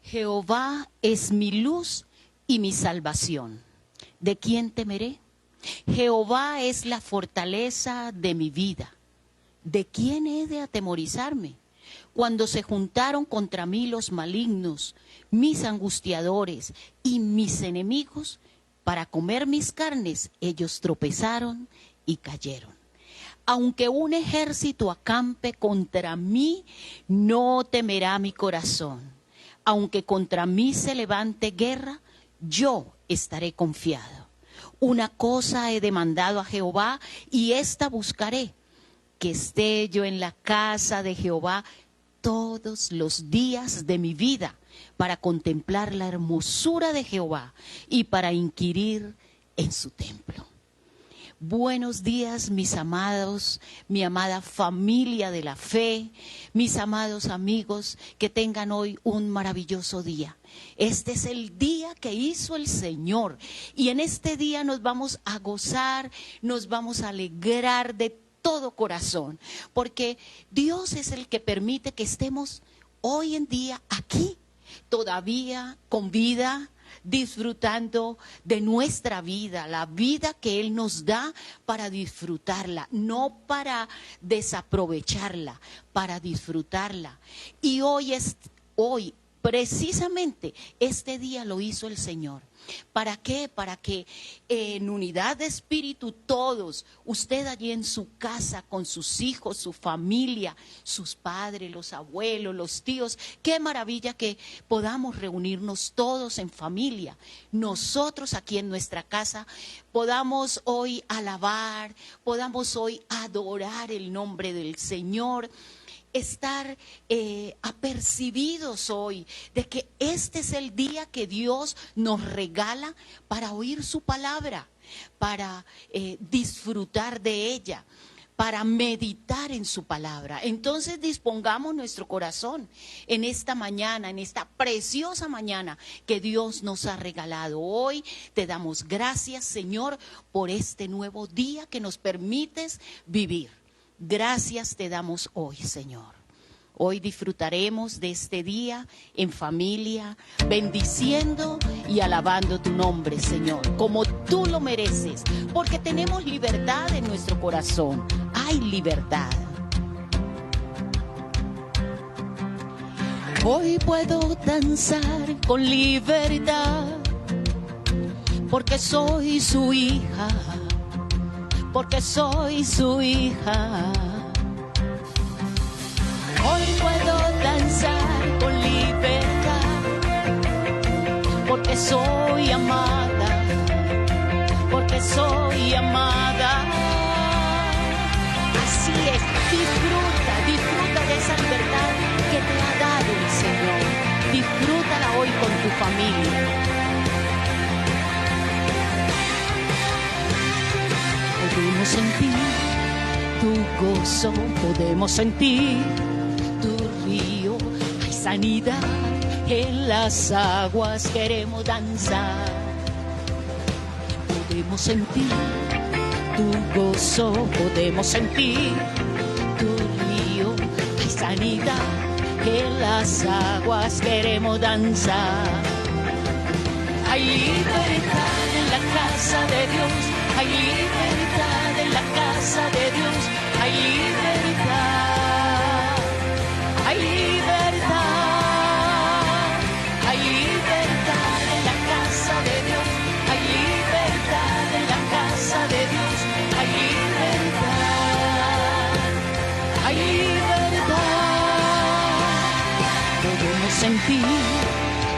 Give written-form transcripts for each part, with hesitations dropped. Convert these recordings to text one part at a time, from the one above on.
Jehová es mi luz y mi salvación. ¿De quién temeré? Jehová es la fortaleza de mi vida. ¿De quién he de atemorizarme? Cuando se juntaron contra mí los malignos, mis angustiadores y mis enemigos, para comer mis carnes, ellos tropezaron y cayeron. Aunque un ejército acampe contra mí, no temerá mi corazón. Aunque contra mí se levante guerra, yo estaré confiado. Una cosa he demandado a Jehová y esta buscaré, que esté yo en la casa de Jehová todos los días de mi vida, para contemplar la hermosura de Jehová y para inquirir en su templo. Buenos días, mis amados, mi amada familia de la fe, mis amados amigos, que tengan hoy un maravilloso día. Este es el día que hizo el Señor y en este día nos vamos a gozar, nos vamos a alegrar de todo corazón, porque Dios es el que permite que estemos hoy en día aquí, todavía con vida, disfrutando de nuestra vida, la vida que Él nos da para disfrutarla, no para desaprovecharla, para disfrutarla. Y hoy, precisamente, este día lo hizo el Señor. ¿Para qué? Para que en unidad de espíritu todos, usted allí en su casa, con sus hijos, su familia, sus padres, los abuelos, los tíos, qué maravilla que podamos reunirnos todos en familia. Nosotros aquí en nuestra casa podamos hoy alabar, podamos hoy adorar el nombre del Señor. Estar apercibidos hoy de que este es el día que Dios nos regala para oír su palabra, para disfrutar de ella, para meditar en su palabra. Entonces dispongamos nuestro corazón en esta mañana, en esta preciosa mañana que Dios nos ha regalado. Hoy te damos gracias, Señor, por este nuevo día que nos permites vivir. Gracias te damos hoy, Señor. Hoy disfrutaremos de este día en familia, bendiciendo y alabando tu nombre, Señor, como tú lo mereces, porque tenemos libertad en nuestro corazón. Hay libertad. Hoy puedo danzar con libertad, porque soy su hija. Porque soy su hija. Hoy puedo danzar con libertad, porque soy amada, porque soy amada. Así es, disfruta de esa libertad que te ha dado el Señor. Disfrútala hoy con tu familia. Podemos sentir tu gozo, podemos sentir tu río. Hay sanidad en las aguas, queremos danzar. Podemos sentir tu gozo, podemos sentir tu río. Hay sanidad en las aguas, queremos danzar. Hay libertad en la casa de Dios. Hay libertad en la casa de Dios, hay libertad, hay libertad, hay libertad en la casa de Dios, hay libertad en la casa de Dios, hay libertad, hay libertad. Podemos sentir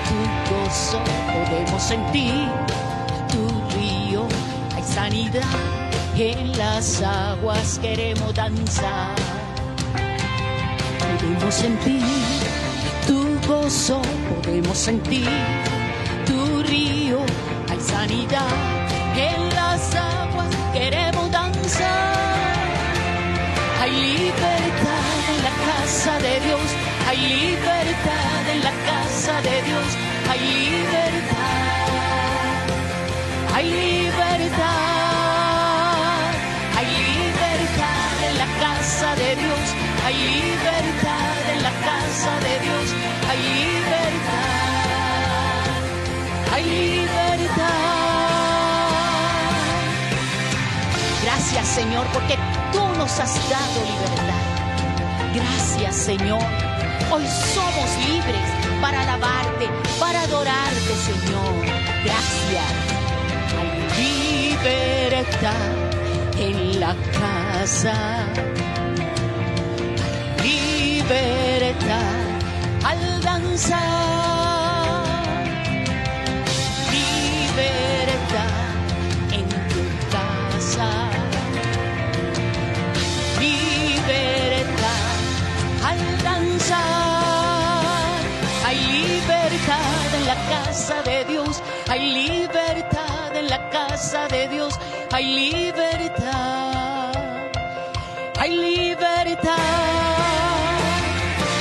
tu gozo, podemos sentir tu río. Sanidad en las aguas, queremos danzar. Podemos sentir tu gozo, podemos sentir tu río. Hay sanidad en las aguas, queremos danzar. Hay libertad en la casa de Dios, hay libertad en la casa de Dios, hay libertad. Hay libertad, hay libertad en la casa de Dios, hay libertad en la casa de Dios, hay libertad. Señor, porque tú nos has dado libertad. Gracias, Señor. Hoy somos libres para alabarte, para adorarte, Señor. Gracias. Hay libertad en la casa. Hay libertad al danzar. Libertad en tu casa. Libertad al danzar. Hay libertad en la casa de Dios. Hay libertad en la casa de Dios. Hay libertad. Hay libertad.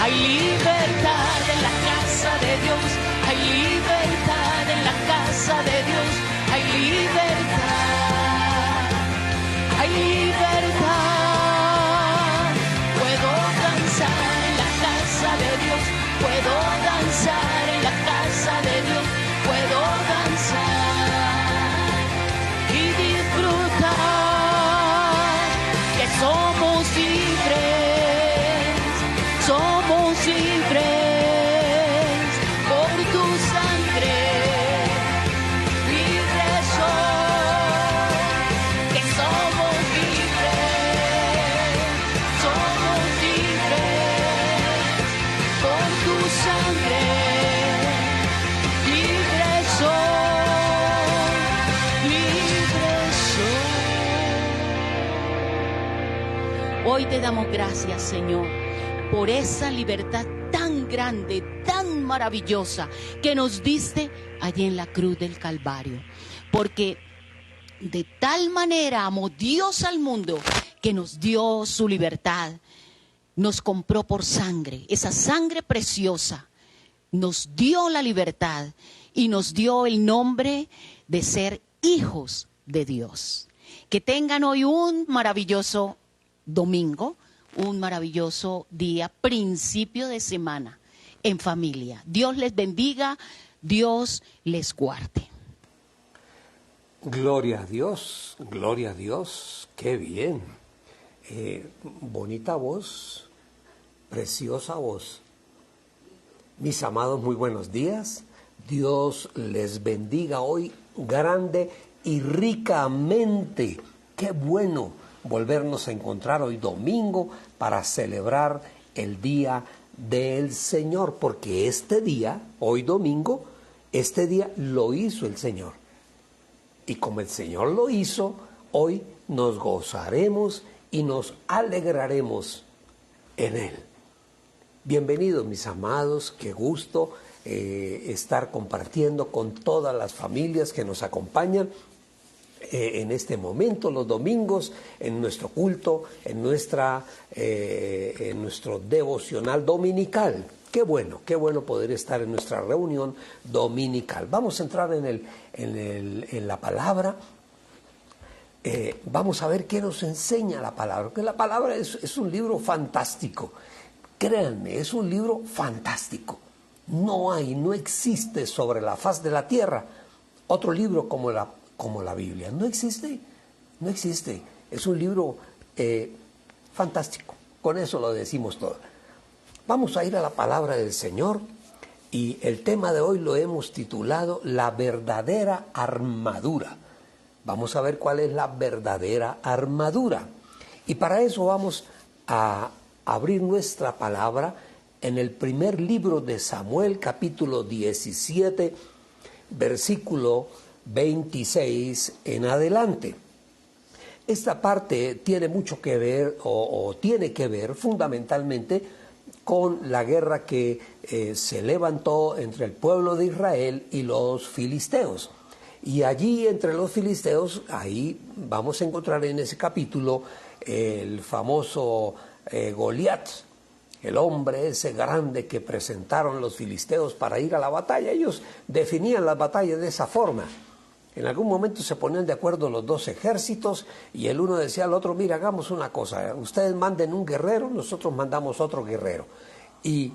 Hay libertad en la casa de Dios. Hay libertad en la casa de Dios. Hay libertad. Hay libertad. Puedo danzar en la casa de Dios. Puedo danzar en la casa de Dios. Puedo danzar y disfrutar que somos libres. Somos libres por tu sangre. Libres soy, que somos libres. Somos libres por tu sangre. Libres soy, libres soy. Hoy te damos gracias, Señor, por esa libertad tan grande, tan maravillosa que nos diste allí en la cruz del Calvario. Porque de tal manera amó Dios al mundo que nos dio su libertad. Nos compró por sangre, esa sangre preciosa. Nos dio la libertad y nos dio el nombre de ser hijos de Dios. Que tengan hoy un maravilloso domingo. Un maravilloso día, principio de semana en familia. Dios les bendiga, Dios les guarde. Gloria a Dios, qué bien. Bonita voz, preciosa voz. Mis amados, muy buenos días. Dios les bendiga hoy grande y ricamente. Qué bueno volvernos a encontrar hoy domingo para celebrar el día del Señor, porque este día, hoy domingo, este día lo hizo el Señor. Y como el Señor lo hizo, hoy nos gozaremos y nos alegraremos en Él. Bienvenidos, mis amados, qué gusto estar compartiendo con todas las familias que nos acompañan en este momento, los domingos, en nuestro culto, en nuestro devocional dominical. Qué bueno poder estar en nuestra reunión dominical. Vamos a entrar en la palabra. Vamos a ver qué nos enseña la palabra, porque la palabra es un libro fantástico. Créanme, es un libro fantástico. No existe sobre la faz de la tierra otro libro como la Biblia. No existe. Es un libro fantástico. Con eso lo decimos todo. Vamos a ir a la palabra del Señor y el tema de hoy lo hemos titulado La verdadera armadura. Vamos a ver cuál es la verdadera armadura. Y para eso vamos a abrir nuestra palabra en el primer libro de Samuel, capítulo 17, versículo 26 en adelante. Esta parte tiene mucho que ver o tiene que ver fundamentalmente con la guerra que se levantó entre el pueblo de Israel y los filisteos. Y allí entre los filisteos, ahí vamos a encontrar en ese capítulo el famoso Goliat, el hombre ese grande que presentaron los filisteos para ir a la batalla. Ellos definían las batallas de esa forma. En algún momento se ponían de acuerdo los dos ejércitos y el uno decía al otro: mira, hagamos una cosa, ustedes manden un guerrero, nosotros mandamos otro guerrero. Y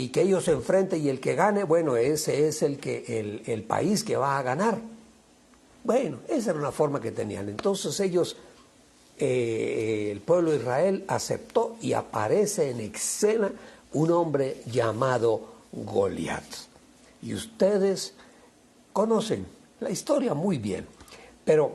que ellos se enfrenten y el que gane, bueno, ese es el país que va a ganar. Bueno, esa era una forma que tenían. Entonces ellos el pueblo de Israel aceptó y aparece en escena un hombre llamado Goliat. Y ustedes conocen la historia muy bien, pero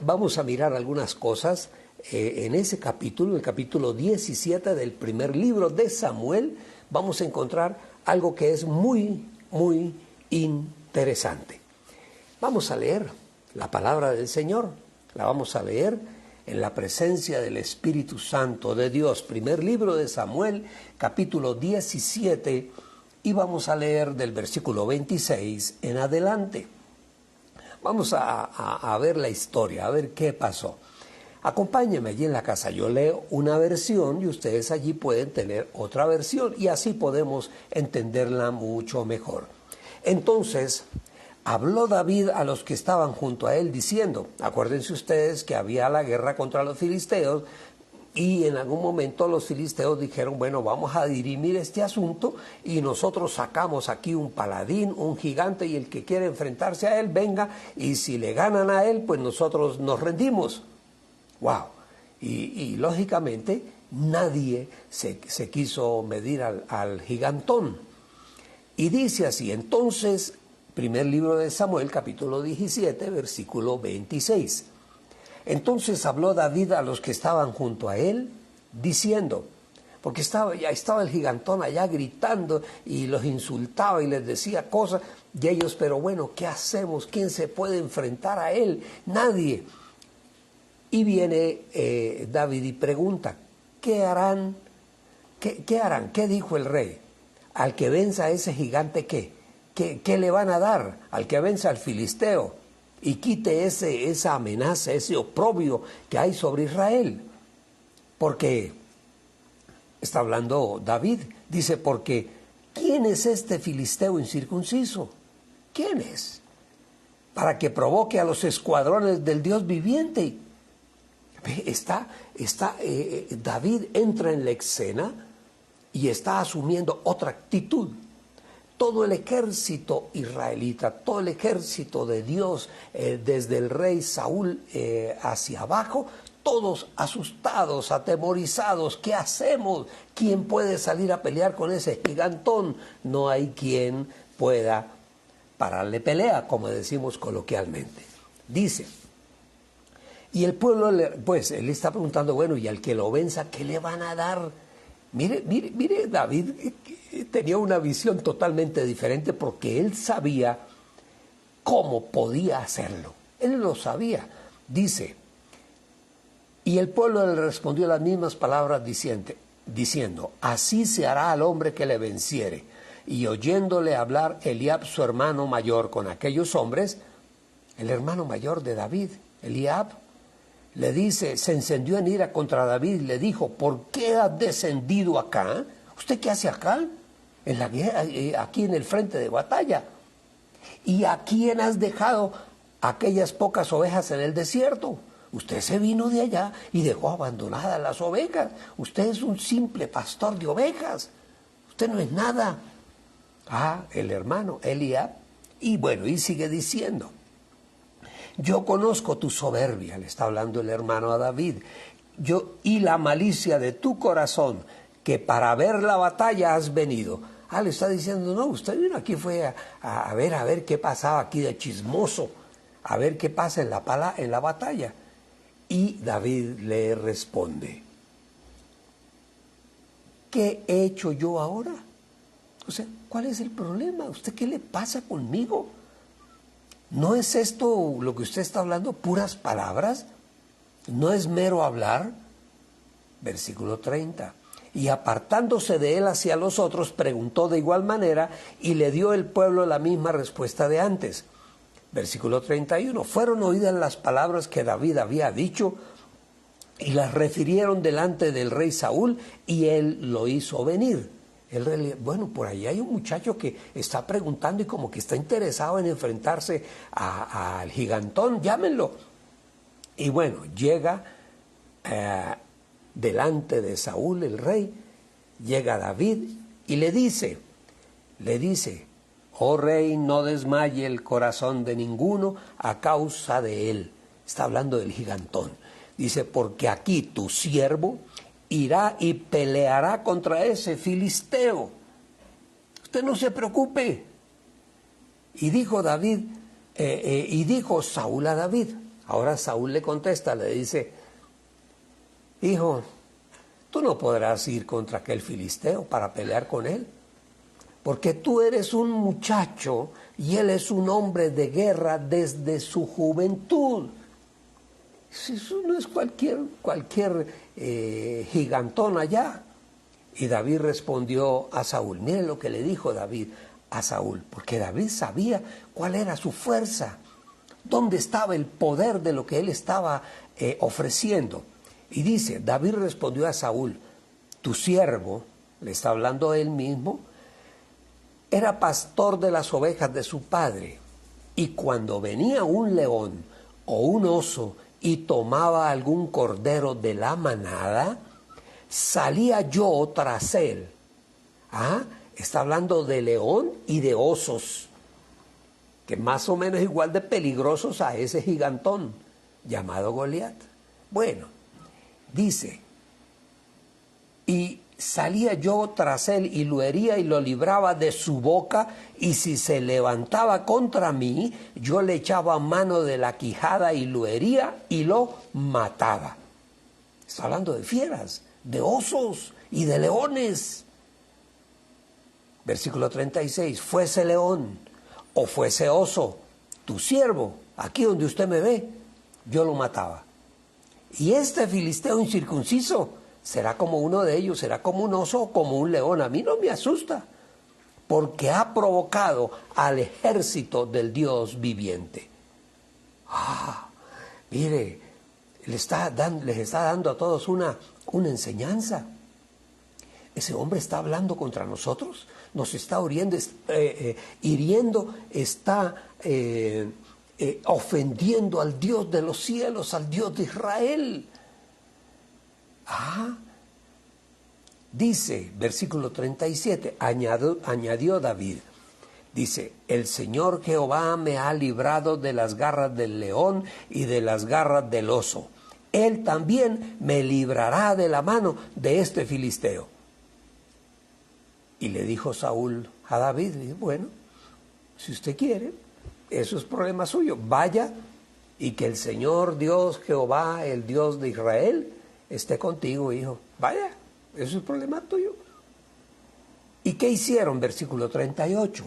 vamos a mirar algunas cosas en ese capítulo, el capítulo 17 del primer libro de Samuel. Vamos a encontrar algo que es muy, muy interesante. Vamos a leer la palabra del Señor, la vamos a leer en la presencia del Espíritu Santo de Dios. Primer libro de Samuel, capítulo 17, y vamos a leer del versículo 26 en adelante. Vamos a ver la historia, a ver qué pasó. Acompáñenme allí en la casa, yo leo una versión y ustedes allí pueden tener otra versión y así podemos entenderla mucho mejor. Entonces, habló David a los que estaban junto a él diciendo, acuérdense ustedes que había la guerra contra los filisteos y en algún momento los filisteos dijeron, bueno, vamos a dirimir este asunto y nosotros sacamos aquí un paladín, un gigante y el que quiere enfrentarse a él, venga, y si le ganan a él, pues nosotros nos rendimos. ¡Wow! Y lógicamente nadie se quiso medir al gigantón. Y dice así, entonces, primer libro de Samuel, capítulo 17, versículo 26. Entonces habló David a los que estaban junto a él, diciendo, porque ya estaba el gigantón allá gritando y los insultaba y les decía cosas, y ellos, pero bueno, ¿qué hacemos? ¿Quién se puede enfrentar a él? Nadie. Y viene David y pregunta, ¿qué harán? ¿Qué harán? ¿Qué dijo el rey? Al que venza a ese gigante, ¿qué? ¿Qué le van a dar? Al que venza al filisteo y quite esa amenaza, ese oprobio que hay sobre Israel. Porque, está hablando David, dice, porque ¿quién es este filisteo incircunciso? ¿Quién es? Para que provoque a los escuadrones del Dios viviente. David entra en la escena y está asumiendo otra actitud. Todo el ejército israelita, todo el ejército de Dios, desde el rey Saúl hacia abajo, todos asustados, atemorizados. ¿Qué hacemos? ¿Quién puede salir a pelear con ese gigantón? No hay quien pueda pararle pelea, como decimos coloquialmente. Dice, y el pueblo, pues él está preguntando, bueno, y al que lo venza, ¿qué le van a dar? Mire, David tenía una visión totalmente diferente porque él sabía cómo podía hacerlo. Él lo sabía. Dice, y el pueblo le respondió las mismas palabras diciendo, así se hará al hombre que le venciere. Y oyéndole hablar Eliab, su hermano mayor, con aquellos hombres, el hermano mayor de David, Eliab, le dice, se encendió en ira contra David y le dijo, ¿por qué has descendido acá? ¿Usted qué hace acá? En la guerra, aquí en el frente de batalla. ¿Y a quién has dejado aquellas pocas ovejas en el desierto? Usted se vino de allá y dejó abandonadas las ovejas. Usted es un simple pastor de ovejas. Usted no es nada. Ah, el hermano Eliab. Y bueno, y sigue diciendo, yo conozco tu soberbia, le está hablando el hermano a David, y la malicia de tu corazón, que para ver la batalla has venido. Ah, le está diciendo, no, usted vino aquí, fue a ver qué pasaba aquí de chismoso, a ver qué pasa en la batalla. Y David le responde, ¿qué he hecho yo ahora? O sea, ¿cuál es el problema? ¿Usted qué le pasa conmigo? ¿No es esto lo que usted está hablando, puras palabras? ¿No es mero hablar? Versículo 30. Y apartándose de él hacia los otros, preguntó de igual manera y le dio el pueblo la misma respuesta de antes. Versículo 31. Fueron oídas las palabras que David había dicho y las refirieron delante del rey Saúl y él lo hizo venir. El rey, bueno, por ahí hay un muchacho que está preguntando y como que está interesado en enfrentarse al gigantón, llámenlo. Y bueno, llega delante de Saúl, el rey, llega David y le dice, oh rey, no desmaye el corazón de ninguno a causa de él. Está hablando del gigantón. Dice, porque aquí tu siervo irá y peleará contra ese filisteo. Usted no se preocupe. Y dijo Saúl a David. Ahora Saúl le contesta, le dice, hijo, tú no podrás ir contra aquel filisteo para pelear con él, porque tú eres un muchacho y él es un hombre de guerra desde su juventud. Eso no es cualquier gigantón allá. Y David respondió a Saúl. Miren lo que le dijo David a Saúl, porque David sabía cuál era su fuerza, dónde estaba el poder de lo que él estaba ofreciendo. Y dice, David respondió a Saúl, tu siervo, le está hablando a él mismo, era pastor de las ovejas de su padre, y cuando venía un león o un oso y tomaba algún cordero de la manada, salía yo tras él. Está hablando de león y de osos, que más o menos igual de peligrosos a ese gigantón llamado Goliat. Bueno, dice, y salía yo tras él y lo hería y lo libraba de su boca, y si se levantaba contra mí, yo le echaba mano de la quijada y lo hería y lo mataba. Está hablando de fieras, de osos y de leones. Versículo 36, fuese león o fuese oso, tu siervo, aquí donde usted me ve, yo lo mataba. Y este filisteo incircunciso será como uno de ellos, será como un oso o como un león. A mí no me asusta, porque ha provocado al ejército del Dios viviente. Mire, les está dando a todos una enseñanza. Ese hombre está hablando contra nosotros, nos está hiriendo, está ofendiendo al Dios de los cielos, al Dios de Israel. Dice, versículo 37, añadió David, dice, el Señor Jehová me ha librado de las garras del león y de las garras del oso. Él también me librará de la mano de este filisteo. Y le dijo Saúl a David, bueno, si usted quiere, eso es problema suyo, vaya y que el Señor Dios Jehová, el Dios de Israel, esté contigo, hijo. Vaya, eso es problema tuyo. ¿Y qué hicieron? Versículo 38.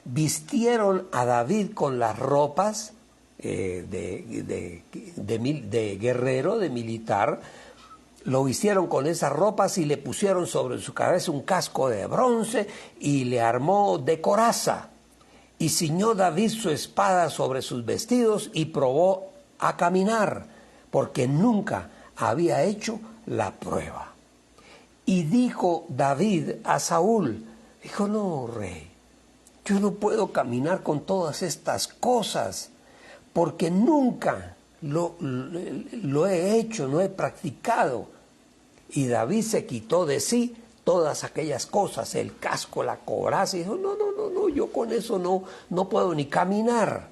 Vistieron a David con las ropas de guerrero, de militar. Lo vistieron con esas ropas y le pusieron sobre su cabeza un casco de bronce y le armó de coraza. Y ciñó David su espada sobre sus vestidos y probó a caminar, porque nunca había hecho la prueba. Y dijo David a Saúl, dijo, no, rey, yo no puedo caminar con todas estas cosas, porque nunca lo he hecho, no he practicado. Y David se quitó de sí todas aquellas cosas, el casco, la coraza, y dijo, no, yo con eso no puedo ni caminar.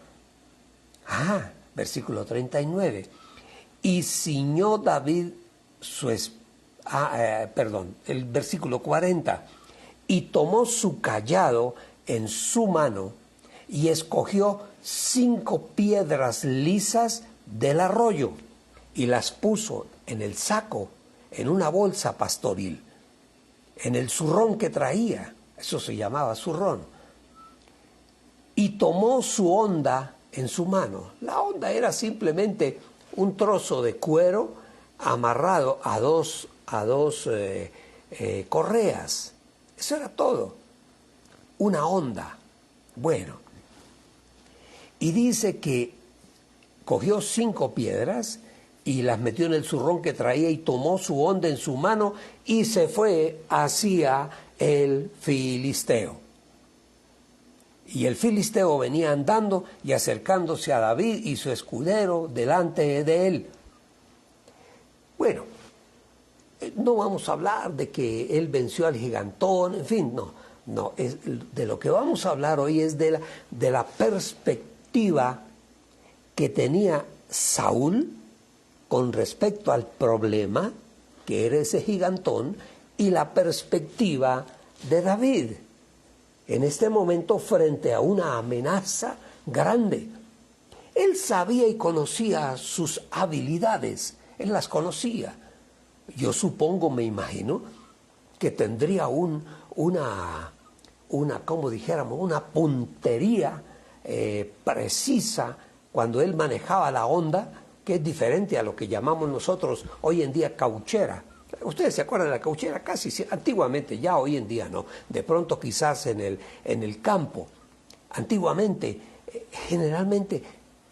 Versículo 39. Y ciñó David el versículo 40. Y tomó su cayado en su mano y escogió 5 piedras lisas del arroyo y las puso en el saco, en una bolsa pastoril, en el zurrón que traía, eso se llamaba zurrón, y tomó su honda en su mano. La honda era simplemente un trozo de cuero amarrado a dos correas. Eso era todo, una honda. Bueno, y dice que cogió 5 piedras y las metió en el zurrón que traía y tomó su honda en su mano y se fue hacia el filisteo. Y el filisteo venía andando y acercándose a David y su escudero delante de él. Bueno, no vamos a hablar de que él venció al gigantón, en fin, no, de lo que vamos a hablar hoy es de la perspectiva que tenía Saúl con respecto al problema, que era ese gigantón, y la perspectiva de David, en este momento frente a una amenaza grande. Él sabía y conocía sus habilidades, él las conocía. Yo supongo, me imagino, que tendría una como dijéramos, una puntería precisa cuando él manejaba la onda, que es diferente a lo que llamamos nosotros hoy en día cauchera. Ustedes se acuerdan de la cauchera casi antiguamente, ya hoy en día no. De pronto quizás en el campo. Antiguamente, generalmente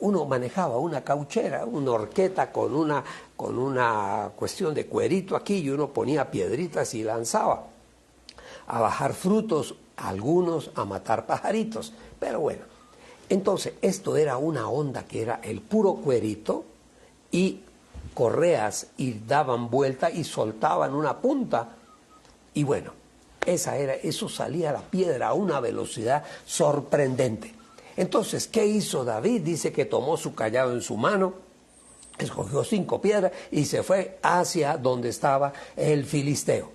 uno manejaba una cauchera, una horqueta con una cuestión de cuerito aquí, y uno ponía piedritas y lanzaba a bajar frutos, algunos a matar pajaritos. Pero bueno, entonces esto era una onda que era el puro cuerito y correas, y daban vuelta y soltaban una punta, y bueno, eso salía la piedra a una velocidad sorprendente. Entonces, ¿qué hizo David? Dice que tomó su cayado en su mano, escogió 5 piedras y se fue hacia donde estaba el filisteo.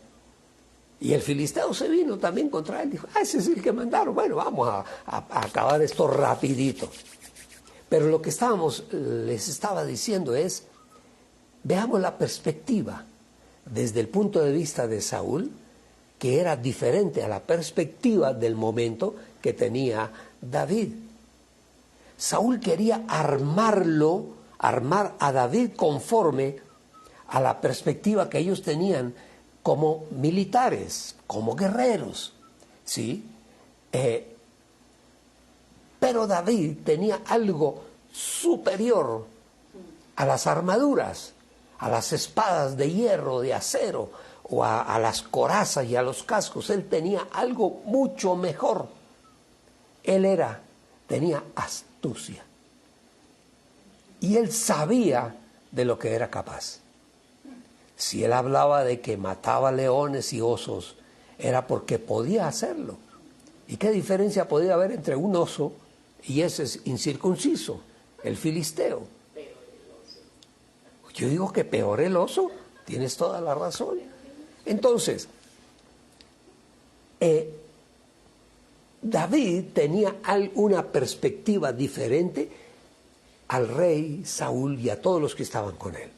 Y el filisteo se vino también contra él, dijo, ese es el que mandaron, bueno, vamos a acabar esto rapidito. Pero lo que les estaba diciendo es, veamos la perspectiva desde el punto de vista de Saúl, que era diferente a la perspectiva del momento que tenía David. Saúl quería armar a David conforme a la perspectiva que ellos tenían como militares, como guerreros, ¿sí? Pero David tenía algo superior a las armaduras, a las espadas de hierro, de acero, o a las corazas y a los cascos. Él tenía algo mucho mejor. Tenía astucia. Y él sabía de lo que era capaz. Si él hablaba de que mataba leones y osos, era porque podía hacerlo. ¿Y qué diferencia podía haber entre un oso y ese incircunciso, el filisteo? Yo digo que peor el oso, tienes toda la razón. Entonces, David tenía una perspectiva diferente al rey Saúl y a todos los que estaban con él.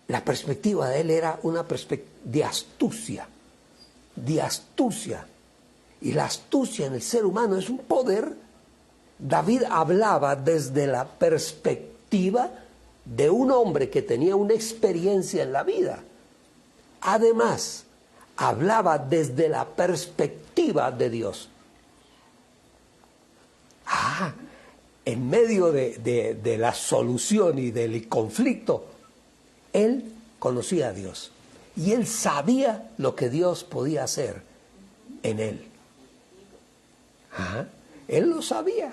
La perspectiva de él era una perspectiva de astucia. Y la astucia en el ser humano es un poder. David hablaba desde la perspectiva de un hombre que tenía una experiencia en la vida. Además, hablaba desde la perspectiva de Dios. En medio de la solución y del conflicto, él conocía a Dios. Y él sabía lo que Dios podía hacer en él. Él lo sabía.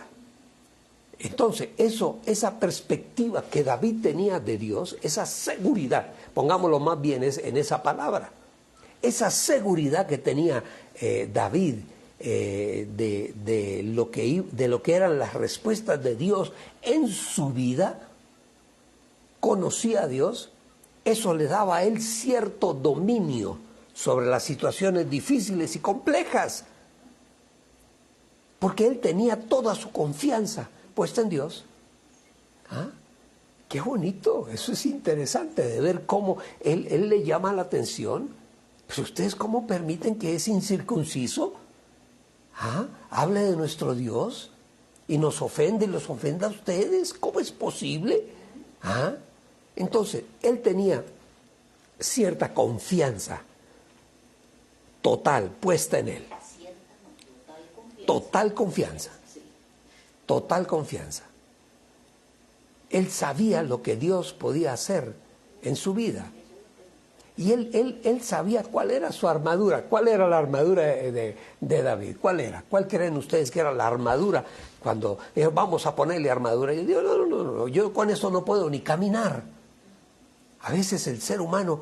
Entonces, esa perspectiva que David tenía de Dios, esa seguridad, pongámoslo más bien en esa palabra, esa seguridad que tenía David de lo que eran las respuestas de Dios en su vida, conocía a Dios, eso le daba a él cierto dominio sobre las situaciones difíciles y complejas, porque él tenía toda su confianza puesta en Dios. Qué bonito, eso es interesante de ver cómo él le llama la atención. Pues ustedes cómo permiten que ese incircunciso hable de nuestro Dios y nos ofende y los ofenda a ustedes. ¿Cómo es posible? Entonces, él tenía cierta confianza total puesta en él. Total confianza. Total confianza. Él sabía lo que Dios podía hacer en su vida. Y él sabía cuál era su armadura. ¿Cuál era la armadura de David? ¿Cuál era? ¿Cuál creen ustedes que era la armadura? Cuando vamos a ponerle armadura. Y yo digo, no, yo con eso no puedo ni caminar. A veces el ser humano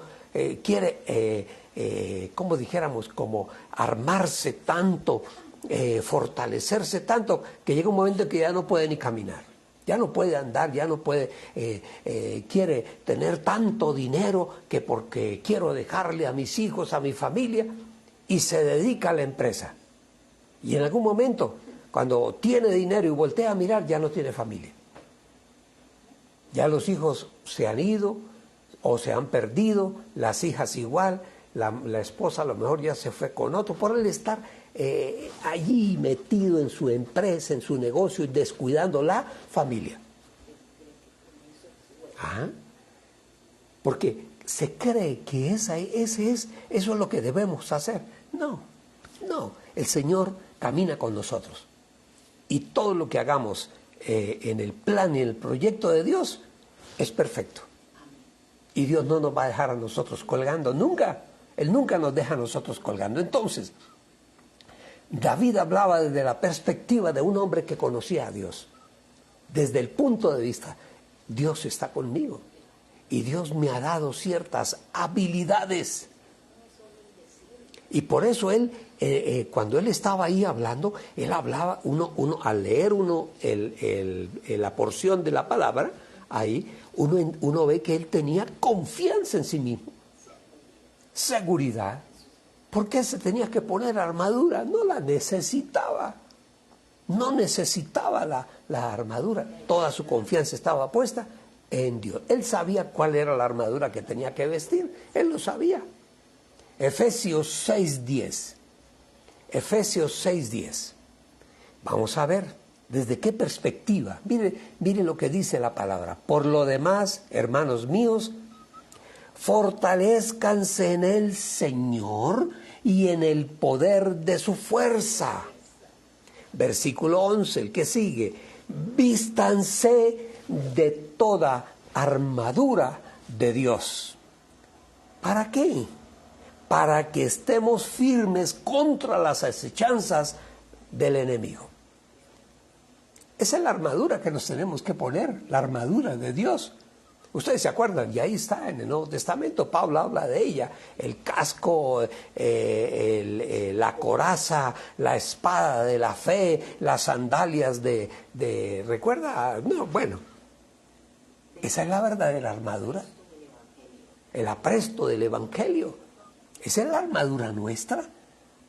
quiere, como dijéramos, como armarse tanto, fortalecerse tanto, que llega un momento en que ya no puede ni caminar. Ya no puede andar, ya no puede, quiere tener tanto dinero que porque quiero dejarle a mis hijos, a mi familia, y se dedica a la empresa. Y en algún momento, cuando tiene dinero y voltea a mirar, ya no tiene familia. Ya los hijos se han ido o se han perdido, las hijas igual, la esposa a lo mejor ya se fue con otro, por él estar allí metido en su empresa, en su negocio y descuidando la familia. ¿Ah? Porque se cree que eso es lo que debemos hacer. No, el Señor camina con nosotros. Y todo lo que hagamos en el plan y en el proyecto de Dios es perfecto. Y Dios no nos va a dejar a nosotros colgando, nunca. Él nunca nos deja a nosotros colgando. Entonces, David hablaba desde la perspectiva de un hombre que conocía a Dios. Desde el punto de vista, Dios está conmigo. Y Dios me ha dado ciertas habilidades. Y por eso él, cuando él estaba ahí hablando, él hablaba, al leer la porción de la palabra, ahí uno ve que él tenía confianza en sí mismo, seguridad. ¿Por qué se tenía que poner armadura? No la necesitaba. No necesitaba la armadura. Toda su confianza estaba puesta en Dios. Él sabía cuál era la armadura que tenía que vestir. Él lo sabía. Efesios 6:10. Efesios 6:10. Vamos a ver desde qué perspectiva. Mire lo que dice la palabra. Por lo demás, hermanos míos, fortalezcanse en el Señor y en el poder de su fuerza. Versículo 11, el que sigue. Vístanse de toda armadura de Dios. ¿Para qué? Para que estemos firmes contra las acechanzas del enemigo. Esa es la armadura que nos tenemos que poner, la armadura de Dios. Ustedes se acuerdan, y ahí está en el Nuevo Testamento, Pablo habla de ella, el casco, la coraza, la espada de la fe, las sandalias ¿recuerda? No, bueno, esa es la verdadera armadura, el apresto del Evangelio, esa es la armadura nuestra.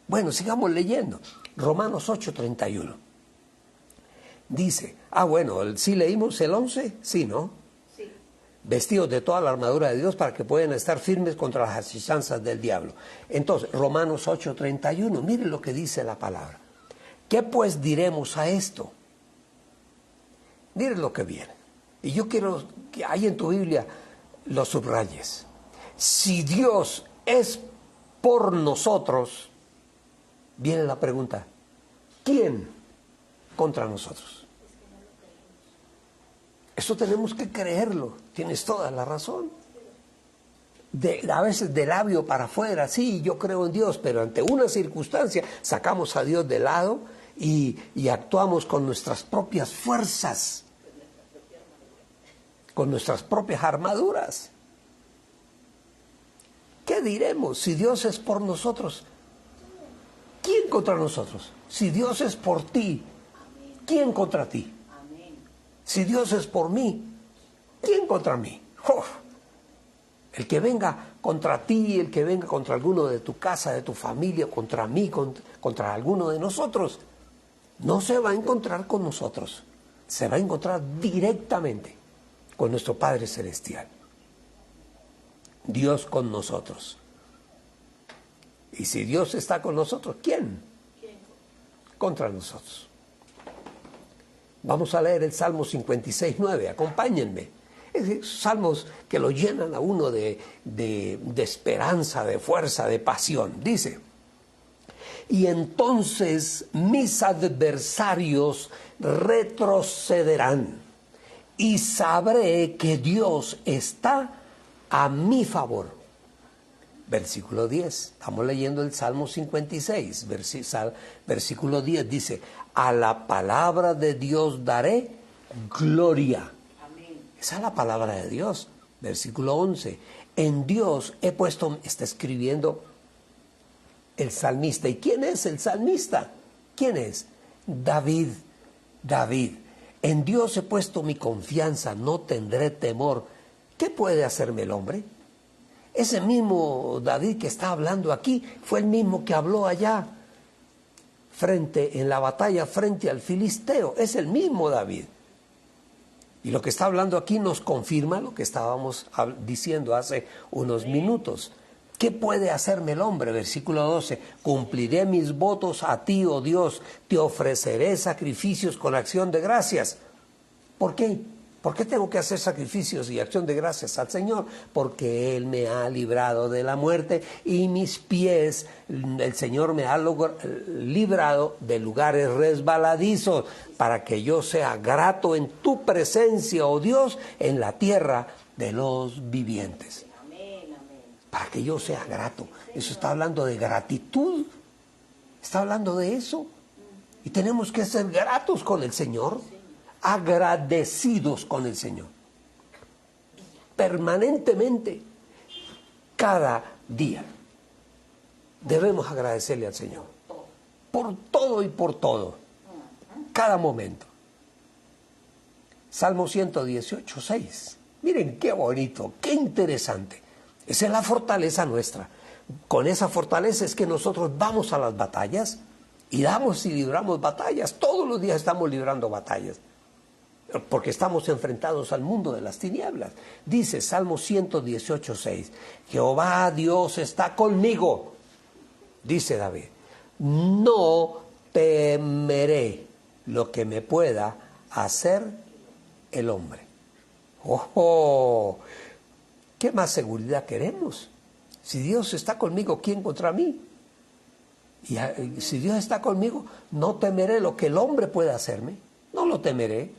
Bueno, sigamos leyendo, Romanos 8:31, dice, ¿sí leímos el 11? Sí, ¿no? Vestidos de toda la armadura de Dios para que puedan estar firmes contra las acechanzas del diablo. Entonces, Romanos 8:31, miren lo que dice la palabra. ¿Qué pues diremos a esto? Miren lo que viene. Y yo quiero que ahí en tu Biblia lo subrayes. Si Dios es por nosotros, viene la pregunta, ¿quién contra nosotros? Eso tenemos que creerlo, tienes toda la razón. A veces de labio para afuera, sí, yo creo en Dios, pero ante una circunstancia sacamos a Dios de lado y actuamos con nuestras propias fuerzas, con nuestras propias armaduras. ¿Qué diremos si Dios es por nosotros? ¿Quién contra nosotros? Si Dios es por ti, ¿quién contra ti? Si Dios es por mí, ¿quién contra mí? ¡Oh! El que venga contra ti, el que venga contra alguno de tu casa, de tu familia, contra mí, contra alguno de nosotros, no se va a encontrar con nosotros, se va a encontrar directamente con nuestro Padre Celestial. Dios con nosotros. Y si Dios está con nosotros, ¿quién? Contra nosotros. Vamos a leer el Salmo 56:9, acompáñenme. Es decir, salmos que lo llenan a uno de esperanza, de fuerza, de pasión. Dice, y entonces mis adversarios retrocederán y sabré que Dios está a mi favor. Versículo 10, estamos leyendo el Salmo 56, versículo 10 dice, a la palabra de Dios daré gloria. Amén. Esa es la palabra de Dios. Versículo 11, en Dios he puesto, está escribiendo el salmista. ¿Y quién es el salmista? ¿Quién es? David. En Dios he puesto mi confianza, no tendré temor. ¿Qué puede hacerme el hombre? Ese mismo David que está hablando aquí fue el mismo que habló allá en la batalla frente al filisteo. Es el mismo David. Y lo que está hablando aquí nos confirma lo que estábamos diciendo hace unos minutos. ¿Qué puede hacerme el hombre? Versículo 12. Cumpliré mis votos a ti, oh Dios, te ofreceré sacrificios con acción de gracias. ¿Por qué? ¿Por qué tengo que hacer sacrificios y acción de gracias al Señor? Porque Él me ha librado de la muerte y mis pies, el Señor me ha librado de lugares resbaladizos, para que yo sea grato en tu presencia, oh Dios, en la tierra de los vivientes. Para que yo sea grato. Eso está hablando de gratitud. Está hablando de eso. Y tenemos que ser gratos con el Señor. Agradecidos con el Señor. Permanentemente. Cada día. Debemos agradecerle al Señor. Por todo y por todo. Cada momento. Salmo 118, 6. Miren qué bonito, qué interesante. Esa es la fortaleza nuestra. Con esa fortaleza es que nosotros vamos a las batallas y damos y libramos batallas. Todos los días estamos librando batallas porque estamos enfrentados al mundo de las tinieblas. Dice Salmo 118, 6. Jehová Dios está conmigo. Dice David. No temeré lo que me pueda hacer el hombre. ¡Oh! ¿Qué más seguridad queremos? Si Dios está conmigo, ¿quién contra mí? Y si Dios está conmigo, no temeré lo que el hombre pueda hacerme. No lo temeré.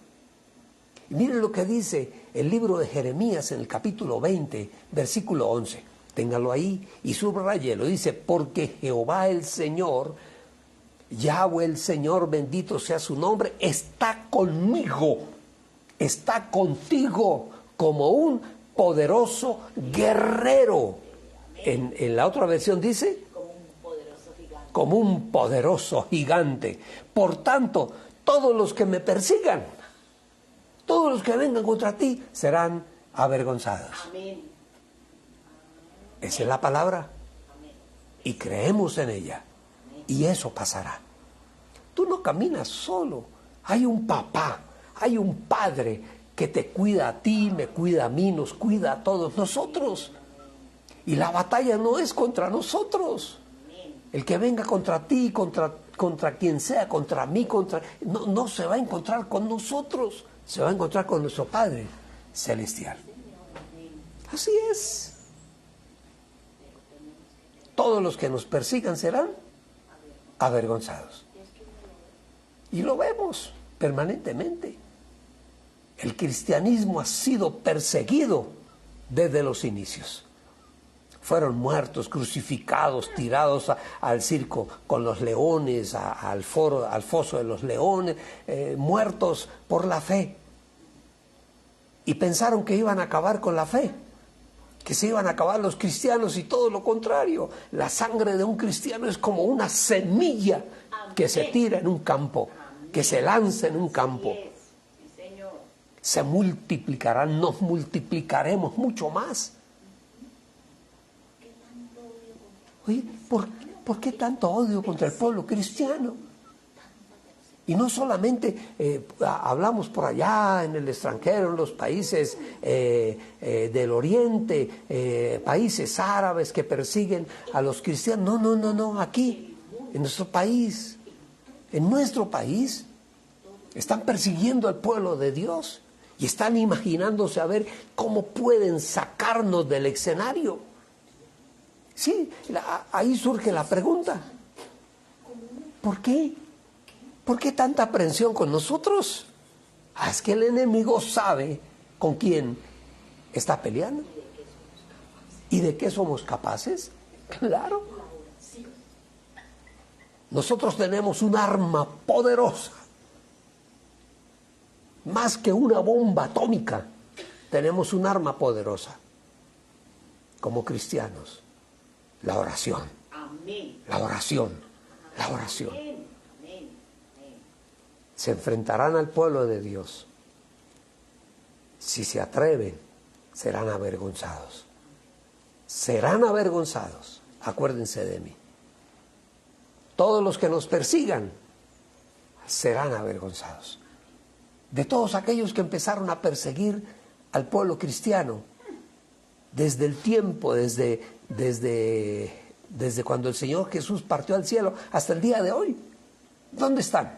Y miren lo que dice el libro de Jeremías en el capítulo 20, versículo 11. Téngalo ahí y subrayelo. Dice, porque Jehová el Señor, Yahweh el Señor, bendito sea su nombre, está conmigo, está contigo como un poderoso guerrero. En la otra versión dice como un poderoso gigante. Por tanto, todos los que me persigan, todos los que vengan contra ti serán avergonzados. Amén. Esa es la palabra. Amén. Y creemos en ella. Amén. Y eso pasará. Tú no caminas solo. Hay un papá, hay un padre que te cuida a ti, me cuida a mí, nos cuida a todos nosotros. Y la batalla no es contra nosotros. El que venga contra ti, contra quien sea, contra mí, no se va a encontrar con nosotros, se va a encontrar con nuestro Padre Celestial. Así es. Todos los que nos persigan serán avergonzados. Y lo vemos permanentemente. El cristianismo ha sido perseguido desde los inicios. Fueron muertos, crucificados, tirados al circo con los leones, al foso de los leones, muertos por la fe. Y pensaron que iban a acabar con la fe, que se iban a acabar los cristianos, y todo lo contrario. La sangre de un cristiano es como una semilla que se tira en un campo, que se lanza en un campo. Se multiplicarán, nos multiplicaremos mucho más. Oye, ¿por qué tanto odio contra el pueblo cristiano? Y no solamente hablamos por allá en el extranjero, en los países del oriente, países árabes que persiguen a los cristianos. No, aquí, en nuestro país, están persiguiendo al pueblo de Dios y están imaginándose a ver cómo pueden sacarnos del escenario. Sí, ahí surge la pregunta. ¿Por qué? ¿Por qué tanta aprensión con nosotros? Es que el enemigo sabe con quién está peleando. ¿Y de qué somos capaces? Claro. Nosotros tenemos un arma poderosa. Más que una bomba atómica, tenemos un arma poderosa. Como cristianos. La oración. Amén. La oración. La oración. Amén. se enfrentarán al pueblo de Dios. Si se atreven, serán avergonzados. Serán avergonzados. Acuérdense de mí. Todos los que nos persigan serán avergonzados. De todos aquellos que empezaron a perseguir al pueblo cristiano desde el tiempo, desde cuando el Señor Jesús partió al cielo hasta el día de hoy. ¿Dónde están?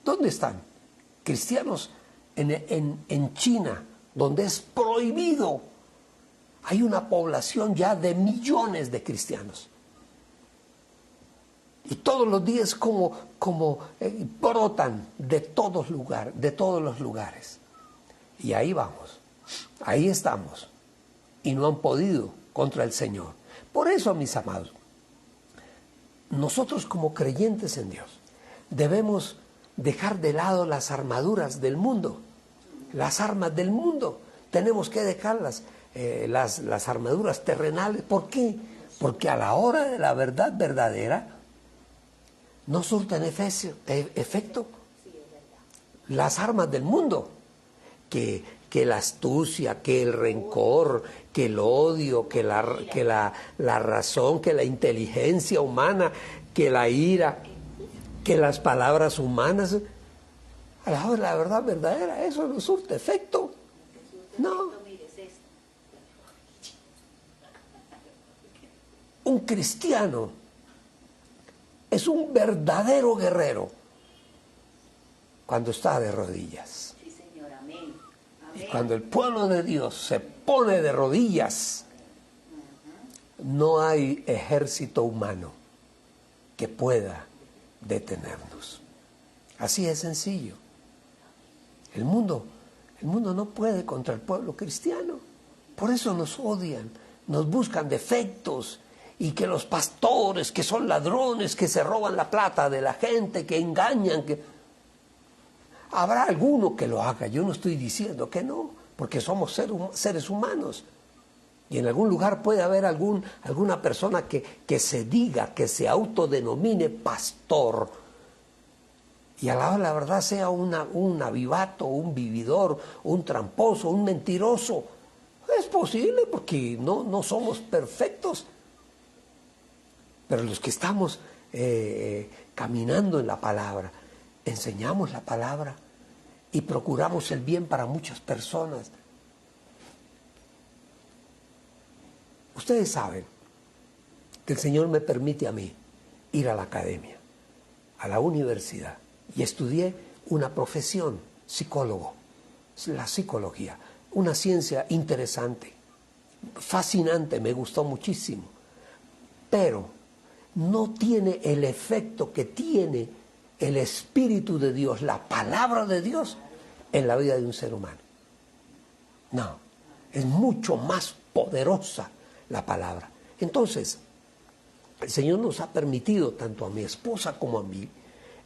¿Dónde están? Cristianos en China, donde es prohibido. Hay una población ya de millones de cristianos. Y todos los días brotan de todos los lugares. Y ahí vamos, ahí estamos. Y no han podido contra el Señor. Por eso, mis amados, nosotros como creyentes en Dios debemos dejar de lado las armaduras del mundo. Las armas del mundo tenemos que dejarlas, las armaduras terrenales. ¿Por qué? Porque a la hora de la verdad verdadera no surten efecto las armas del mundo, que la astucia, que el rencor, que el odio, que la razón, que la inteligencia humana, que la ira, que las palabras humanas. A la hora de la verdad verdadera, eso no surte efecto. No. Un cristiano es un verdadero guerrero cuando está de rodillas. Sí, Señor, amén. Amén. Y cuando el pueblo de Dios se pone de rodillas, no hay ejército humano que pueda detenernos. Así es sencillo. El mundo no puede contra el pueblo cristiano. Por eso nos odian, nos buscan defectos. Y que los pastores, que son ladrones, que se roban la plata de la gente, que engañan, que habrá alguno que lo haga. Yo no estoy diciendo que no, porque somos seres humanos. Y en algún lugar puede haber alguna persona que se diga, que se autodenomine pastor. Y a la hora de la verdad sea un avivato, un vividor, un tramposo, un mentiroso. Es posible porque no somos perfectos. Pero los que estamos caminando en la palabra, enseñamos la palabra y procuramos el bien para muchas personas. Ustedes saben que el Señor me permite a mí ir a la academia, a la universidad, y estudié una profesión, psicólogo, la psicología, una ciencia interesante, fascinante, me gustó muchísimo, pero no tiene el efecto que tiene el Espíritu de Dios, la palabra de Dios, en la vida de un ser humano. No, es mucho más poderosa la palabra. Entonces, el Señor nos ha permitido, tanto a mi esposa como a mí,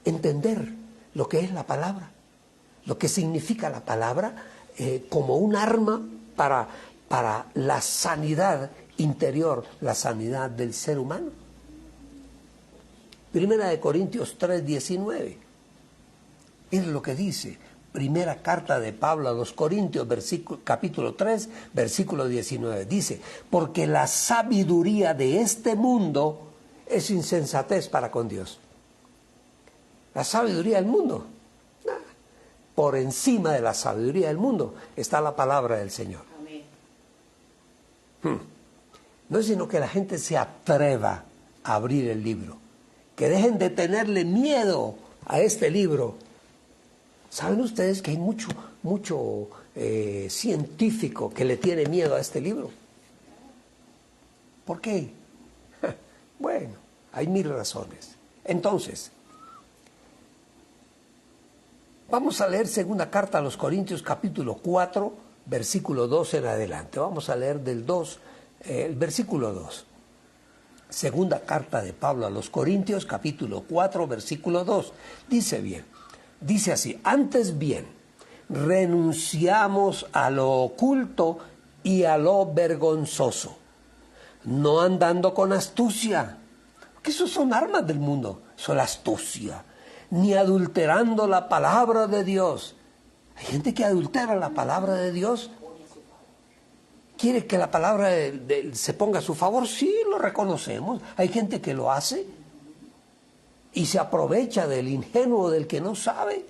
entender lo que es la palabra, lo que significa la palabra como un arma para la sanidad interior, la sanidad del ser humano. Primera de Corintios 3:19. Miren lo que dice. Primera carta de Pablo a los Corintios, capítulo 3, versículo 19. Dice, porque la sabiduría de este mundo es insensatez para con Dios. La sabiduría del mundo. Por encima de la sabiduría del mundo está la palabra del Señor. Amén. No es sino que la gente se atreva a abrir el libro. Que dejen de tenerle miedo a este libro. ¿Saben ustedes que hay mucho científico que le tiene miedo a este libro? ¿Por qué? Bueno, hay 1000 razones. Entonces, vamos a leer segunda carta a los Corintios, capítulo 4, versículo 2 en adelante. Vamos a leer del 2, el versículo 2. Segunda carta de Pablo a los Corintios, capítulo 4, versículo 2. Dice así, antes bien, renunciamos a lo oculto y a lo vergonzoso, no andando con astucia, porque esos son armas del mundo, son la astucia, ni adulterando la palabra de Dios. Hay gente que adultera la palabra de Dios. ¿Quiere que la palabra se ponga a su favor? Sí, lo reconocemos. Hay gente que lo hace y se aprovecha del ingenuo, del que no sabe.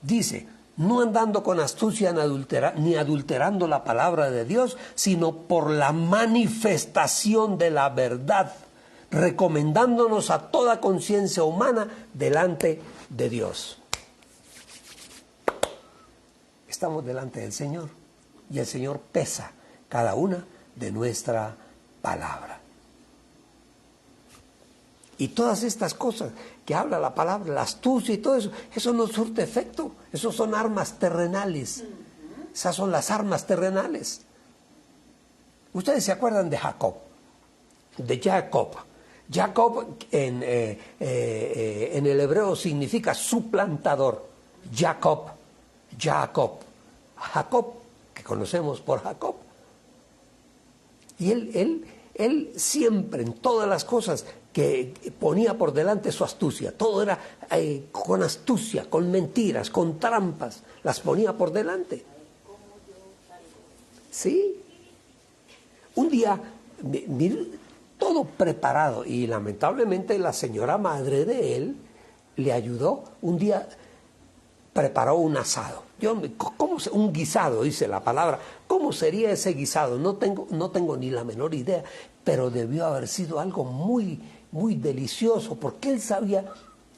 Dice, no andando con astucia ni adulterando la palabra de Dios, sino por la manifestación de la verdad, recomendándonos a toda conciencia humana delante de Dios. Estamos delante del Señor y el Señor pesa cada una de nuestra palabra. Y todas estas cosas que habla la palabra, la astucia y todo eso, eso no surte efecto. Esos son armas terrenales. Esas son las armas terrenales. Ustedes se acuerdan de Jacob, de Jacob. Jacob en el hebreo significa suplantador. Jacob, que conocemos por Jacob. Y él siempre, en todas las cosas, que ponía por delante su astucia. Todo era con astucia, con mentiras, con trampas. Las ponía por delante. Sí. Un día, todo preparado. Y lamentablemente la señora madre de él le ayudó. Un día preparó un asado. Un guisado, dice la palabra. ¿Cómo sería ese guisado? No tengo ni la menor idea. Pero debió haber sido algo muy, muy delicioso, porque él sabía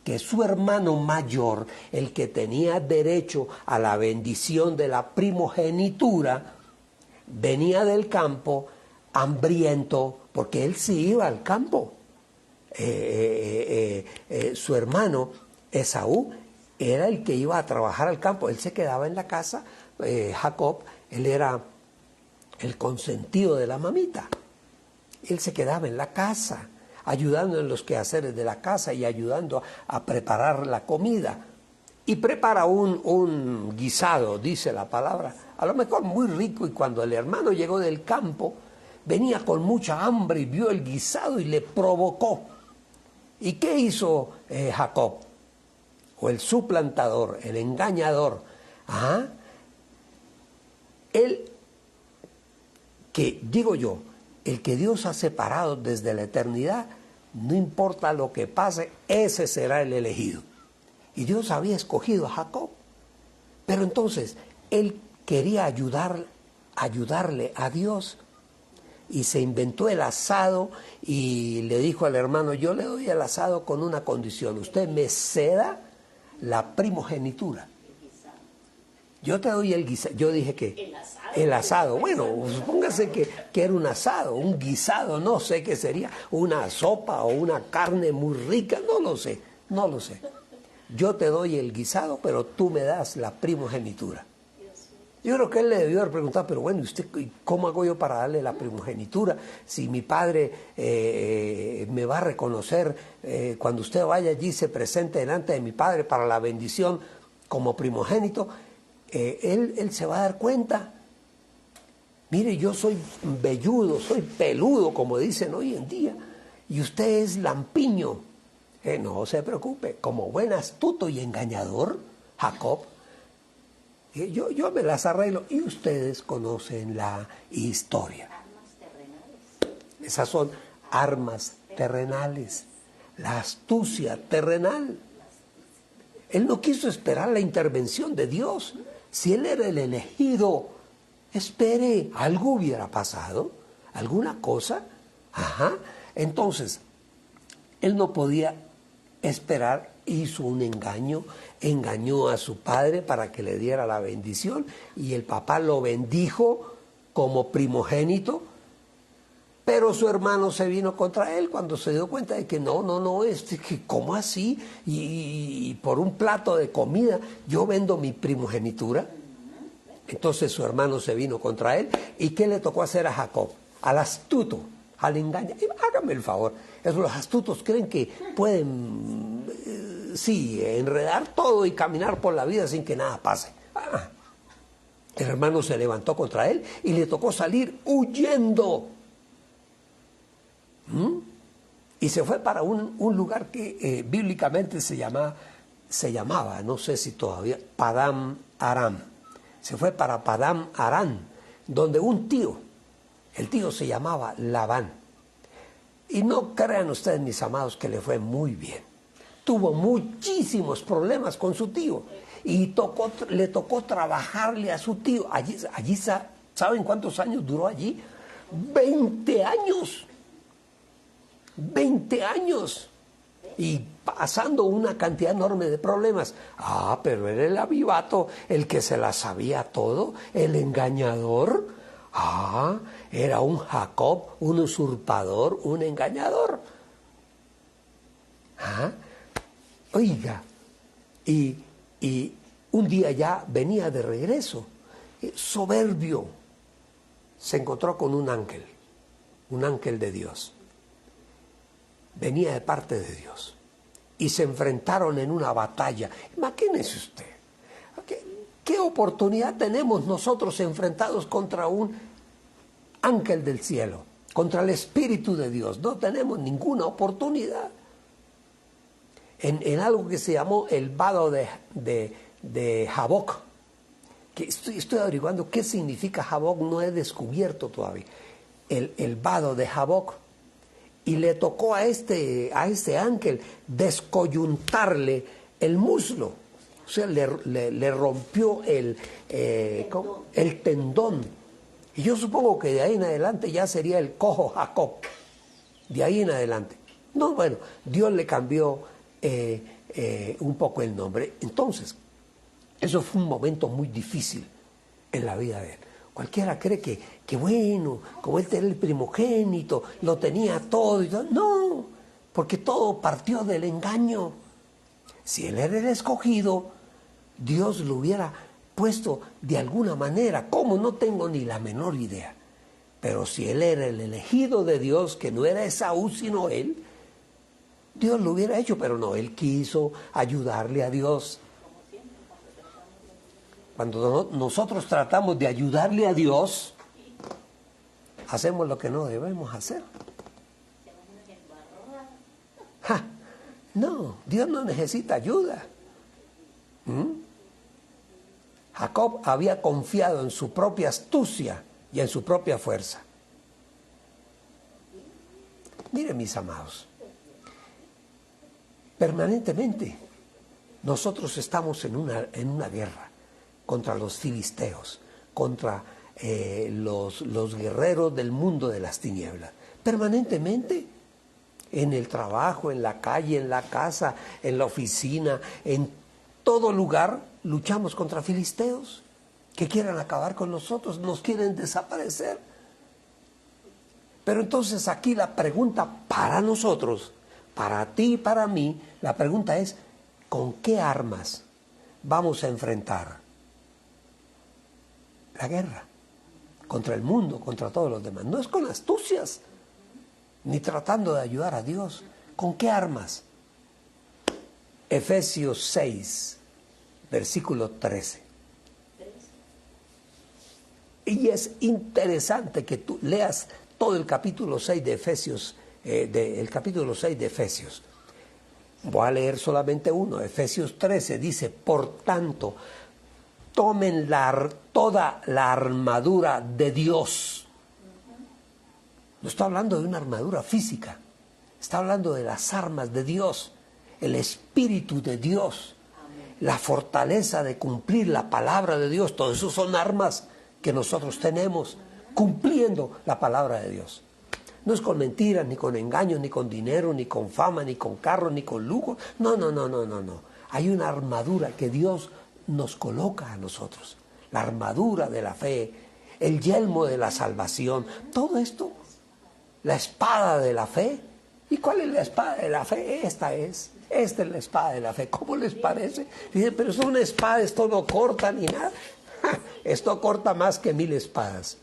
que su hermano mayor, el que tenía derecho a la bendición de la primogenitura, venía del campo hambriento, porque él sí iba al campo. Su hermano Esaú era el que iba a trabajar al campo, él se quedaba en la casa. Jacob, él era el consentido de la mamita. Él se quedaba en la casa, ayudando en los quehaceres de la casa y ayudando a preparar la comida. Y prepara un guisado, dice la palabra, a lo mejor muy rico. Y cuando el hermano llegó del campo, venía con mucha hambre y vio el guisado y le provocó. ¿Y qué hizo Jacob? O el suplantador, el engañador. Él, que digo yo, el que Dios ha separado desde la eternidad, no importa lo que pase, ese será el elegido. Y Dios había escogido a Jacob. Pero entonces, él quería ayudarle a Dios. Y se inventó el asado y le dijo al hermano, yo le doy el asado con una condición. Usted me ceda la primogenitura. Yo te doy el guisado. Yo dije que el asado. Bueno, supóngase que era un asado, un guisado, no sé qué sería, una sopa o una carne muy rica, no lo sé. Yo te doy el guisado, pero tú me das la primogenitura. Yo creo que él le debió haber preguntado, pero bueno, ¿usted cómo hago yo para darle la primogenitura? Si mi padre me va a reconocer cuando usted vaya allí, se presente delante de mi padre para la bendición como primogénito, él se va a dar cuenta. Mire, yo soy velludo, soy peludo, como dicen hoy en día, y usted es lampiño. No se preocupe, como buen astuto y engañador, Jacob, yo me las arreglo y ustedes conocen la historia. Esas son armas terrenales, la astucia terrenal. Él no quiso esperar la intervención de Dios. Si él era el elegido, espere, algo hubiera pasado, alguna cosa. Entonces, él no podía esperar, hizo un engaño, engañó a su padre para que le diera la bendición y el papá lo bendijo como primogénito, pero su hermano se vino contra él cuando se dio cuenta de que no, ¿cómo así? Y por un plato de comida yo vendo mi primogenitura. Entonces su hermano se vino contra él. ¿Y qué le tocó hacer a Jacob? Al astuto, al engaño. Hágame el favor. Los astutos creen que pueden, enredar todo y caminar por la vida sin que nada pase. El hermano se levantó contra él y le tocó salir huyendo. Y se fue para un lugar que bíblicamente se llama se llamaba, no sé si todavía, Padam Aram. Se fue para Padam Aram, donde un tío, el tío se llamaba Labán. Y no crean ustedes, mis amados, que le fue muy bien. Tuvo muchísimos problemas con su tío y le tocó trabajarle a su tío. Allí, ¿saben cuántos años duró allí? 20 años. 20 años. Y pasando una cantidad enorme de problemas. Pero era el avivato, el que se la sabía todo, el engañador. Era un Jacob, un usurpador, un engañador. Oiga, y un día ya venía de regreso, soberbio, se encontró con un ángel de Dios. Venía de parte de Dios y se enfrentaron en una batalla. Imagínese usted, ¿qué oportunidad tenemos nosotros enfrentados contra un ángel del cielo, contra el Espíritu de Dios? No tenemos ninguna oportunidad. En algo que se llamó el vado de Jaboc, que estoy averiguando qué significa Jaboc, no he descubierto todavía, el vado de Jaboc. Y le tocó a este ángel descoyuntarle el muslo. O sea, le rompió el tendón. Y yo supongo que de ahí en adelante ya sería el cojo Jacob. De ahí en adelante. No, bueno, Dios le cambió un poco el nombre. Entonces, eso fue un momento muy difícil en la vida de él. Cualquiera cree que bueno, como él era el primogénito, lo tenía todo y todo. No, porque todo partió del engaño. Si él era el escogido, Dios lo hubiera puesto de alguna manera. ¿Cómo? No tengo ni la menor idea. Pero si él era el elegido de Dios, que no era Esaú sino él, Dios lo hubiera hecho, pero no, él quiso ayudarle a Dios. Cuando nosotros tratamos de ayudarle a Dios, hacemos lo que no debemos hacer. No, Dios no necesita ayuda. Jacob había confiado en su propia astucia y en su propia fuerza. Miren, mis amados, permanentemente nosotros estamos en una guerra contra los filisteos, contra los guerreros del mundo de las tinieblas. Permanentemente, en el trabajo, en la calle, en la casa, en la oficina, en todo lugar, luchamos contra filisteos que quieren acabar con nosotros, nos quieren desaparecer. Pero entonces aquí la pregunta para nosotros, para ti y para mí, la pregunta es, ¿con qué armas vamos a enfrentar la guerra contra el mundo, contra todos los demás? No es con astucias, ni tratando de ayudar a Dios. ¿Con qué armas? Efesios 6, versículo 13. Y es interesante que tú leas todo el capítulo 6 de Efesios, el capítulo 6 de Efesios. Voy a leer solamente uno. Efesios 13 dice, por tanto, tomen toda la armadura de Dios. No está hablando de una armadura física, está hablando de las armas de Dios, el Espíritu de Dios, la fortaleza de cumplir la palabra de Dios. Todo eso son armas que nosotros tenemos cumpliendo la palabra de Dios. No es con mentiras, ni con engaños, ni con dinero, ni con fama, ni con carro, ni con lujo. No. Hay una armadura que Dios nos coloca a nosotros. La armadura de la fe, el yelmo de la salvación, todo esto, la espada de la fe. ¿Y cuál es la espada de la fe? Esta es la espada de la fe. ¿Cómo les parece? Dicen, pero es una espada, esto no corta ni nada. Esto corta más que 1000 espadas.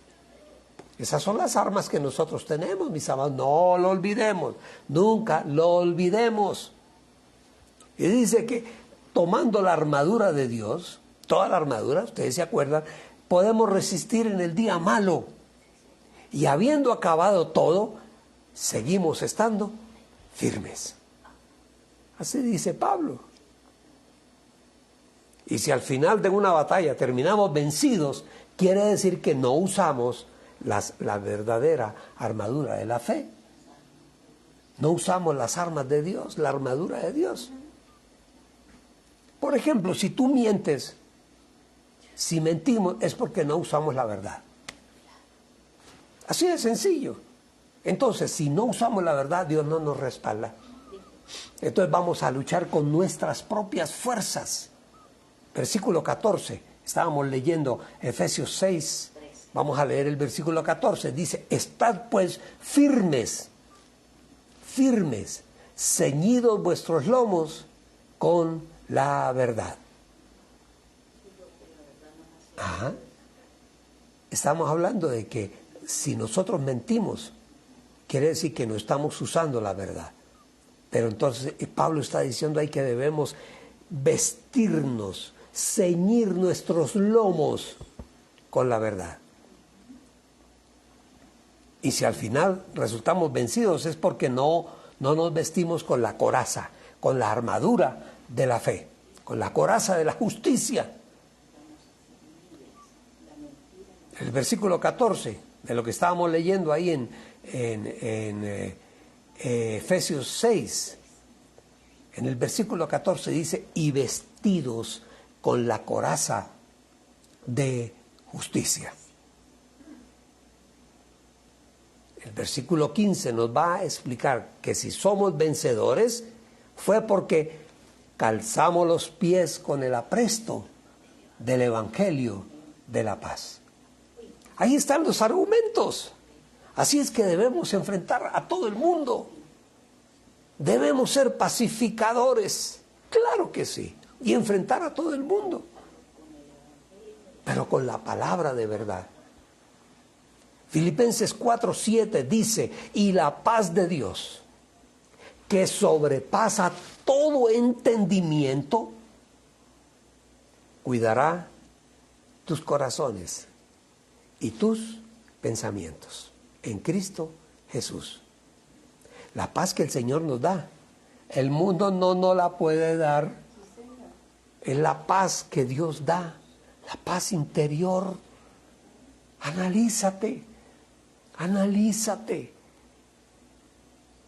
Esas son las armas que nosotros tenemos, mis amados. No lo olvidemos, nunca lo olvidemos. Y dice que tomando la armadura de Dios, toda la armadura, ustedes se acuerdan, podemos resistir en el día malo. Y habiendo acabado todo, seguimos estando firmes. Así dice Pablo. Y si al final de una batalla terminamos vencidos, quiere decir que no usamos la verdadera armadura de la fe. No usamos las armas de Dios, la armadura de Dios. Por ejemplo, si tú mientes, si mentimos es porque no usamos la verdad. Así de sencillo. Entonces, si no usamos la verdad, Dios no nos respalda. Entonces vamos a luchar con nuestras propias fuerzas. Versículo 14, estábamos leyendo Efesios 6, vamos a leer el versículo 14, dice, estad pues firmes, firmes, ceñidos vuestros lomos con la verdad. Ajá. Estamos hablando de que si nosotros mentimos, quiere decir que no estamos usando la verdad. Pero entonces Pablo está diciendo ahí que debemos vestirnos, ceñir nuestros lomos con la verdad. Y si al final resultamos vencidos es porque no nos vestimos con la coraza, con la armadura de la fe, con la coraza de la justicia. El versículo 14 de lo que estábamos leyendo ahí en Efesios 6, en el versículo 14 dice, y vestidos con la coraza de justicia. El versículo 15 nos va a explicar que si somos vencedores fue porque calzamos los pies con el apresto del Evangelio de la paz. Ahí están los argumentos. Así es que debemos enfrentar a todo el mundo. Debemos ser pacificadores, claro que sí, y enfrentar a todo el mundo, pero con la palabra de verdad. Filipenses 4:7 dice, y la paz de Dios, que sobrepasa todo entendimiento, cuidará tus corazones y tus pensamientos en Cristo Jesús. La paz que el Señor nos da, el mundo no nos la puede dar. Es la paz que Dios da, la paz interior. Analízate, analízate.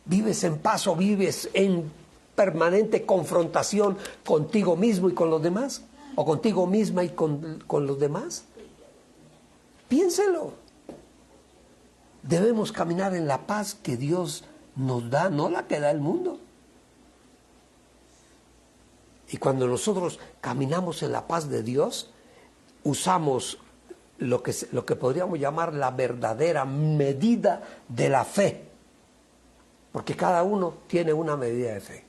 ¿Vives en paz o vives en permanente confrontación contigo mismo y con los demás? ¿O contigo misma y con los demás? Piénselo. Debemos caminar en la paz que Dios nos da, no la que da el mundo. Y cuando nosotros caminamos en la paz de Dios, usamos lo que podríamos llamar la verdadera medida de la fe. Porque cada uno tiene una medida de fe.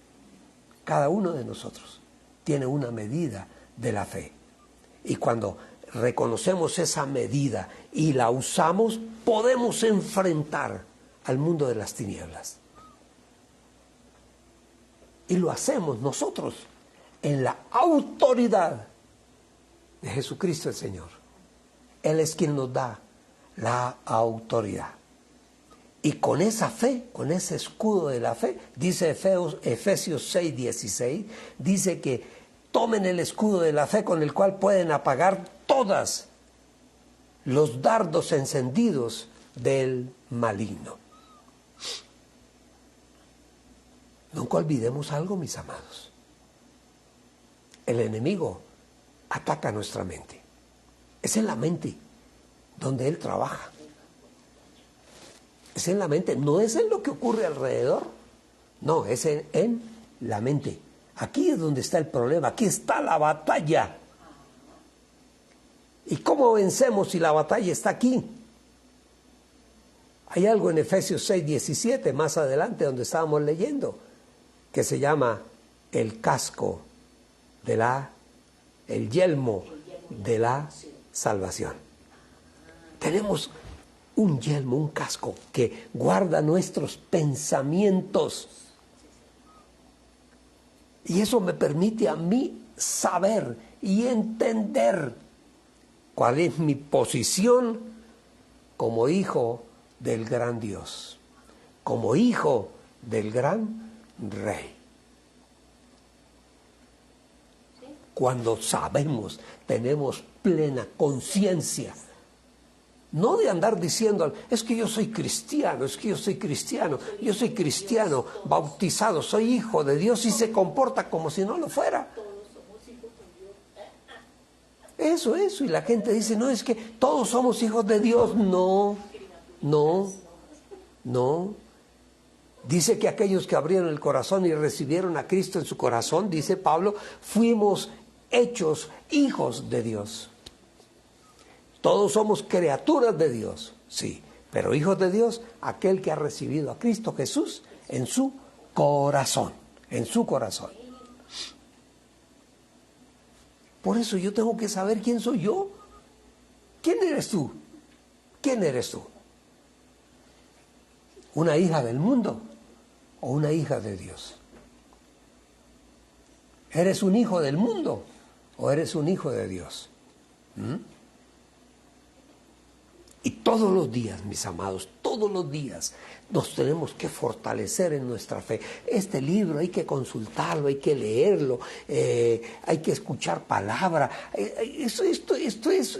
Cada uno de nosotros tiene una medida de la fe. Y cuando reconocemos esa medida y la usamos, podemos enfrentar al mundo de las tinieblas. Y lo hacemos nosotros en la autoridad de Jesucristo el Señor. Él es quien nos da la autoridad. Y con esa fe, con ese escudo de la fe, dice Efesios 6:16, dice que tomen el escudo de la fe con el cual pueden apagar todas los dardos encendidos del maligno. Nunca olvidemos algo, mis amados. El enemigo ataca nuestra mente. Es en la mente donde él trabaja. Es en la mente, no es en lo que ocurre alrededor. No, es en la mente. Aquí es donde está el problema, aquí está la batalla. ¿Y cómo vencemos si la batalla está aquí? Hay algo en Efesios 6:17, más adelante donde estábamos leyendo, que se llama el casco el yelmo de la salvación. Tenemos un yelmo, un casco que guarda nuestros pensamientos. Y eso me permite a mí saber y entender cuál es mi posición como hijo del gran Dios, como hijo del gran Rey. cuando sabemos, tenemos plena conciencia. No de andar diciendo, es que yo soy cristiano, yo soy cristiano, bautizado, soy hijo de Dios, y se comporta como si no lo fuera. Eso, y la gente dice, no, es que todos somos hijos de Dios. No. Dice que aquellos que abrieron el corazón y recibieron a Cristo en su corazón, dice Pablo, fuimos hechos hijos de Dios. Todos somos criaturas de Dios, sí, pero hijos de Dios, aquel que ha recibido a Cristo Jesús en su corazón, Por eso yo tengo que saber quién soy yo. ¿Quién eres tú? ¿Una hija del mundo o una hija de Dios? ¿Eres un hijo del mundo o eres un hijo de Dios? Y todos los días, mis amados, todos los días nos tenemos que fortalecer en nuestra fe. Este libro hay que consultarlo, hay que leerlo, hay que escuchar palabra. Esto es,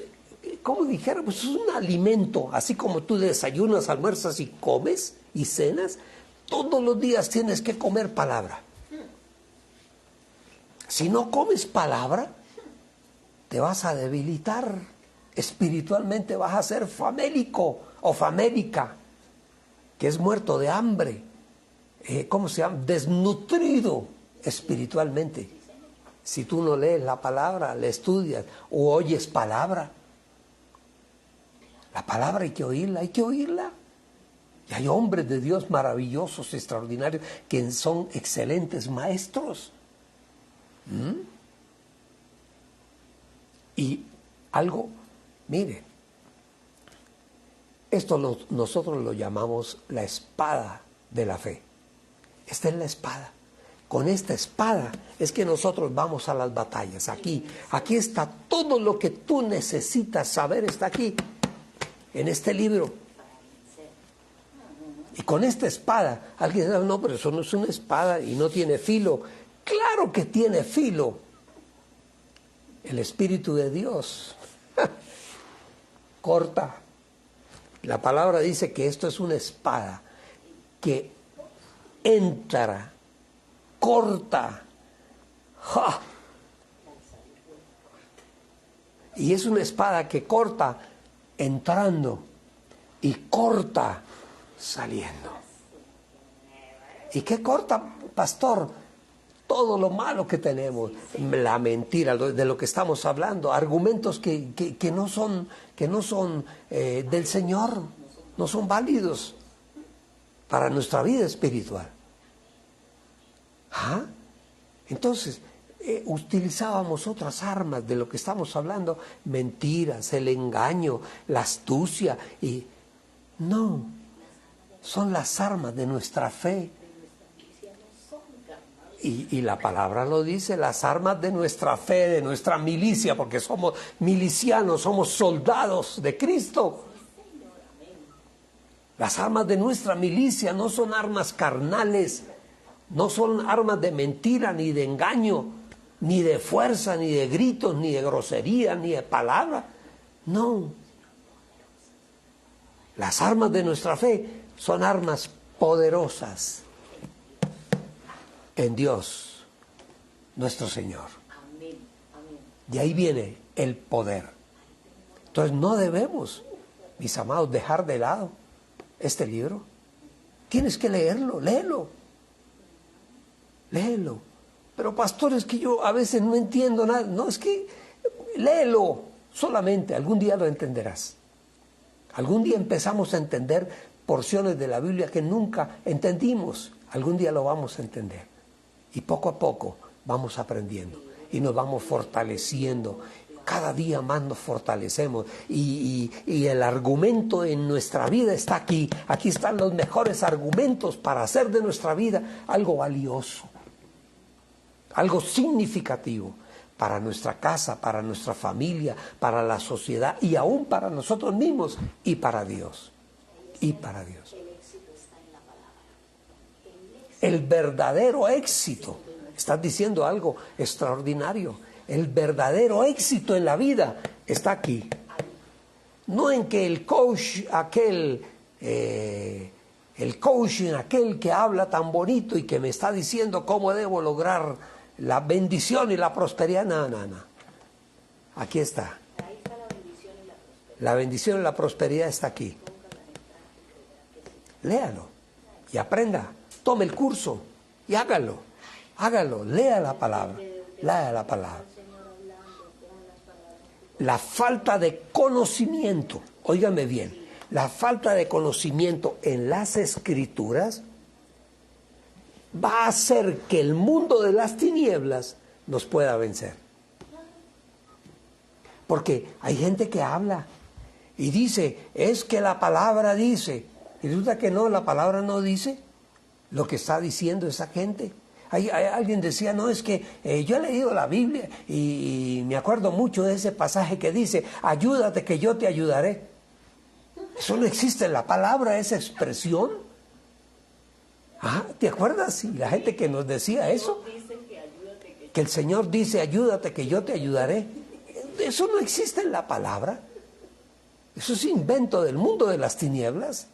como dijera, pues es un alimento. Así como tú desayunas, almuerzas y comes y cenas, todos los días tienes que comer palabra. Si no comes palabra, te vas a debilitar. Espiritualmente vas a ser famélico o famélica, que es muerto de hambre, ¿cómo se llama? Desnutrido espiritualmente. Si tú no lees la palabra, la estudias o oyes palabra. La palabra hay que oírla. Y hay hombres de Dios maravillosos, extraordinarios, que son excelentes maestros. Y algo... Mire, esto nosotros lo llamamos la espada de la fe. Esta es la espada. Con esta espada es que nosotros vamos a las batallas. Aquí está todo lo que tú necesitas saber, está aquí, en este libro. Y con esta espada, alguien dice, no, pero eso no es una espada y no tiene filo. Claro que tiene filo. El Espíritu de Dios corta. La palabra dice que esto es una espada que entra, corta. ¡Ja! Y es una espada que corta entrando y corta saliendo. ¿Y qué corta, pastor? Todo lo malo que tenemos, la mentira, de lo que estamos hablando, argumentos que no son del Señor, no son válidos para nuestra vida espiritual. Entonces, utilizábamos otras armas de lo que estamos hablando, mentiras, el engaño, la astucia, y no, son las armas de nuestra fe. Y la palabra lo dice, las armas de nuestra fe, de nuestra milicia, porque somos milicianos, somos soldados de Cristo. Las armas de nuestra milicia no son armas carnales, no son armas de mentira, ni de engaño, ni de fuerza, ni de gritos, ni de grosería, ni de palabra. No. Las armas de nuestra fe son armas poderosas en Dios, nuestro Señor. De ahí viene el poder. Entonces no debemos, mis amados, dejar de lado este libro. Tienes que leerlo, léelo. Pero pastor, es que yo a veces no entiendo nada. No, es que léelo solamente, algún día lo entenderás. Algún día empezamos a entender porciones de la Biblia que nunca entendimos. Algún día lo vamos a entender. Y poco a poco vamos aprendiendo y nos vamos fortaleciendo. Cada día más nos fortalecemos y el argumento en nuestra vida está aquí. Aquí están los mejores argumentos para hacer de nuestra vida algo valioso, algo significativo para nuestra casa, para nuestra familia, para la sociedad y aún para nosotros mismos y para Dios. El verdadero éxito. Estás diciendo algo extraordinario. El verdadero éxito en la vida está aquí. No en que el coach aquel, el coaching aquel que habla tan bonito y que me está diciendo cómo debo lograr la bendición y la prosperidad. No, no, no. Aquí está. Ahí está la bendición y la prosperidad. La bendición y la prosperidad está aquí. Léalo y aprenda. Tome el curso y hágalo. Hágalo. Lea la palabra. Lea la palabra. La falta de conocimiento, óigame bien, la falta de conocimiento en las Escrituras va a hacer que el mundo de las tinieblas nos pueda vencer. Porque hay gente que habla y dice, es que la palabra dice, y resulta que no, la palabra no dice lo que está diciendo esa gente. Alguien decía, no, es que yo he leído la Biblia y me acuerdo mucho de ese pasaje que dice, ayúdate que yo te ayudaré. Eso no existe en la palabra, esa expresión. ¿Te acuerdas? Y la gente que nos decía eso, que el Señor dice, ayúdate que yo te ayudaré. Eso no existe en la palabra. Eso es invento del mundo de las tinieblas.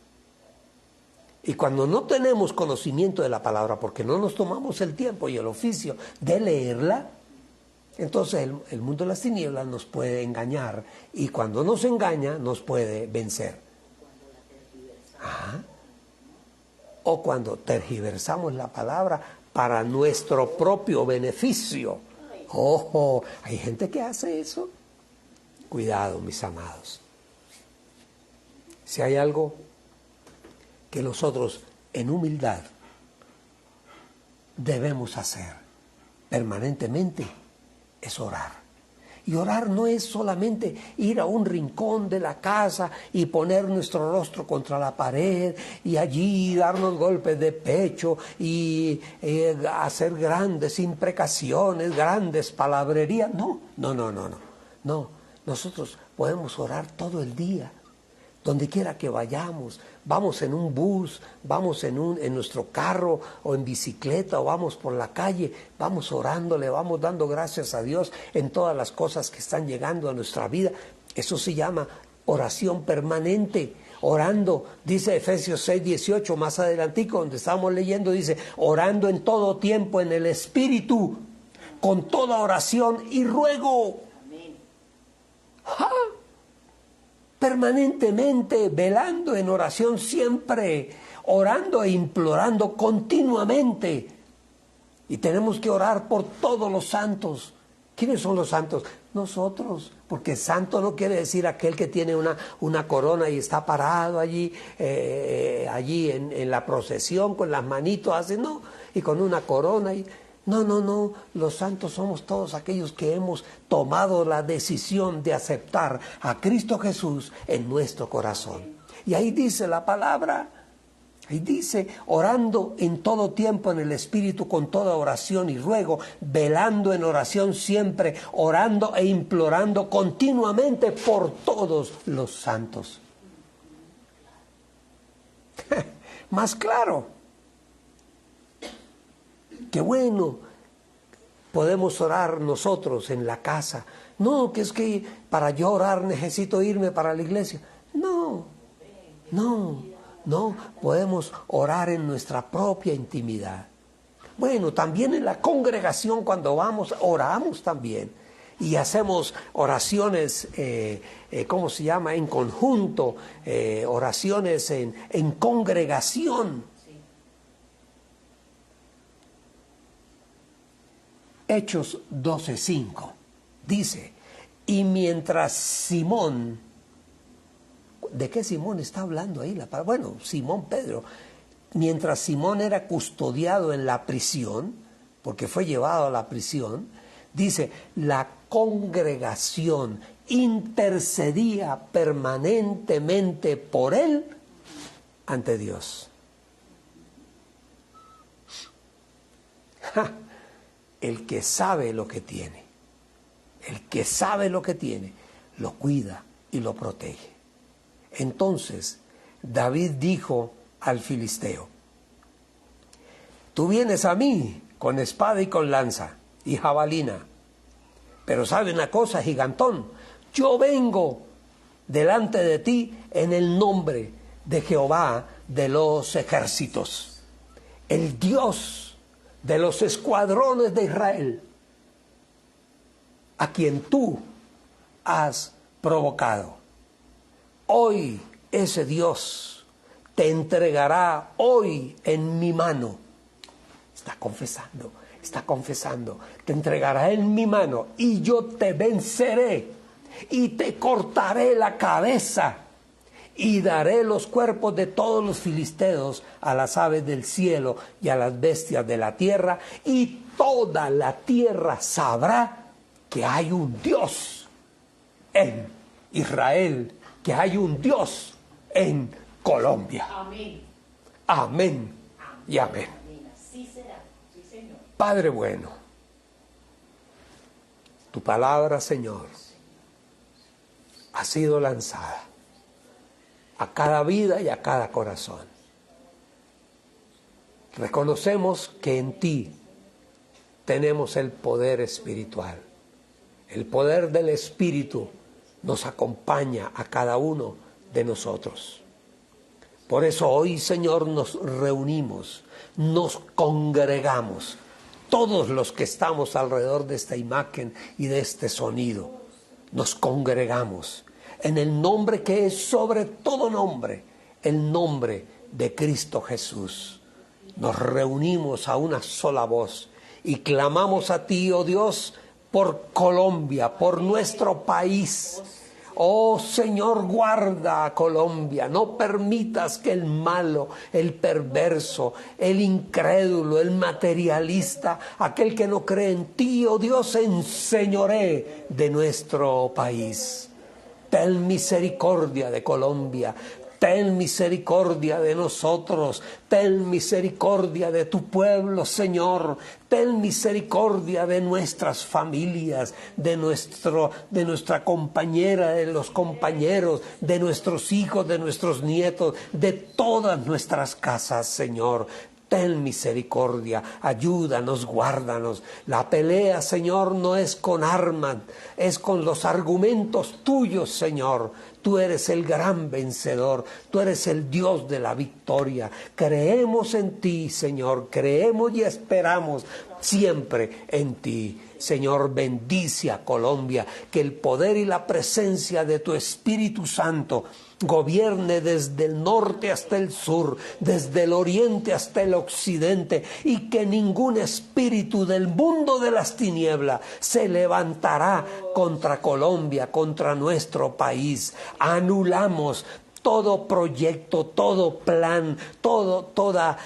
Y cuando no tenemos conocimiento de la palabra, porque no nos tomamos el tiempo y el oficio de leerla, entonces el mundo de las tinieblas nos puede engañar. Y cuando nos engaña, nos puede vencer. O cuando tergiversamos la palabra para nuestro propio beneficio. Ojo, hay gente que hace eso. Cuidado, mis amados. Si hay algo que nosotros en humildad debemos hacer permanentemente, es orar. Y orar no es solamente ir a un rincón de la casa y poner nuestro rostro contra la pared y allí darnos golpes de pecho y hacer grandes imprecaciones, grandes palabrerías. No. Nosotros podemos orar todo el día. Donde quiera que vayamos, vamos en un bus, vamos en nuestro carro o en bicicleta o vamos por la calle, vamos orándole, vamos dando gracias a Dios en todas las cosas que están llegando a nuestra vida. Eso se llama oración permanente. Orando, dice Efesios 6:18, más adelantico, donde estamos leyendo, dice, orando en todo tiempo en el Espíritu, con toda oración y ruego. Amén. Permanentemente, velando en oración siempre, orando e implorando continuamente. Y tenemos que orar por todos los santos. ¿Quiénes son los santos? Nosotros, porque santo no quiere decir aquel que tiene una corona y está parado allí en la procesión con las manitos, así, no, y con una corona y... No, los santos somos todos aquellos que hemos tomado la decisión de aceptar a Cristo Jesús en nuestro corazón. Y ahí dice la palabra, ahí dice, orando en todo tiempo en el Espíritu con toda oración y ruego, velando en oración siempre, orando e implorando continuamente por todos los santos. Más claro. Qué bueno, podemos orar nosotros en la casa. No, que es que para yo orar necesito irme para la iglesia. No, podemos orar en nuestra propia intimidad. Bueno, también en la congregación cuando vamos, oramos también. Y hacemos oraciones, ¿cómo se llama? En conjunto, oraciones en congregación. Hechos 12:5 dice, y mientras Simón, ¿de qué Simón está hablando ahí? Bueno, Simón Pedro, mientras Simón era custodiado en la prisión, porque fue llevado a la prisión, dice, la congregación intercedía permanentemente por él ante Dios. El que sabe lo que tiene, lo cuida y lo protege. Entonces, David dijo al filisteo, tú vienes a mí con espada y con lanza y jabalina, Pero sabe una cosa, gigantón, yo vengo delante de ti en el nombre de Jehová de los ejércitos, el Dios de los escuadrones de Israel, a quien tú has provocado. Hoy ese Dios te entregará hoy en mi mano. Está confesando, te entregará en mi mano y yo te venceré y te cortaré la cabeza y daré los cuerpos de todos los filisteos a las aves del cielo y a las bestias de la tierra, y toda la tierra sabrá que hay un Dios en Israel, que hay un Dios en Colombia. Amén. Amén y amén. Así será. Sí, Señor. Padre bueno, tu palabra, Señor, ha sido lanzada a cada vida y a cada corazón. Reconocemos que en ti tenemos el poder espiritual. El poder del Espíritu nos acompaña a cada uno de nosotros. Por eso hoy, Señor, nos reunimos, nos congregamos, todos los que estamos alrededor de esta imagen y de este sonido, nos congregamos en el nombre que es sobre todo nombre, el nombre de Cristo Jesús. Nos reunimos a una sola voz y clamamos a ti, oh Dios, por Colombia, por nuestro país. Oh Señor, guarda a Colombia, no permitas que el malo, el perverso, el incrédulo, el materialista, aquel que no cree en ti, oh Dios, se enseñoree de nuestro país. Ten misericordia de Colombia, ten misericordia de nosotros, ten misericordia de tu pueblo, Señor, ten misericordia de nuestras familias, de nuestra compañera, de los compañeros, de nuestros hijos, de nuestros nietos, de todas nuestras casas, Señor. Ten misericordia, ayúdanos, guárdanos. La pelea, Señor, no es con armas, es con los argumentos tuyos, Señor. Tú eres el gran vencedor, tú eres el Dios de la victoria. Creemos en ti, Señor, creemos y esperamos siempre en ti. Señor, bendice a Colombia, que el poder y la presencia de tu Espíritu Santo gobierne desde el norte hasta el sur, desde el oriente hasta el occidente, y que ningún espíritu del mundo de las tinieblas se levantará contra Colombia, contra nuestro país. Anulamos todo proyecto, todo plan, toda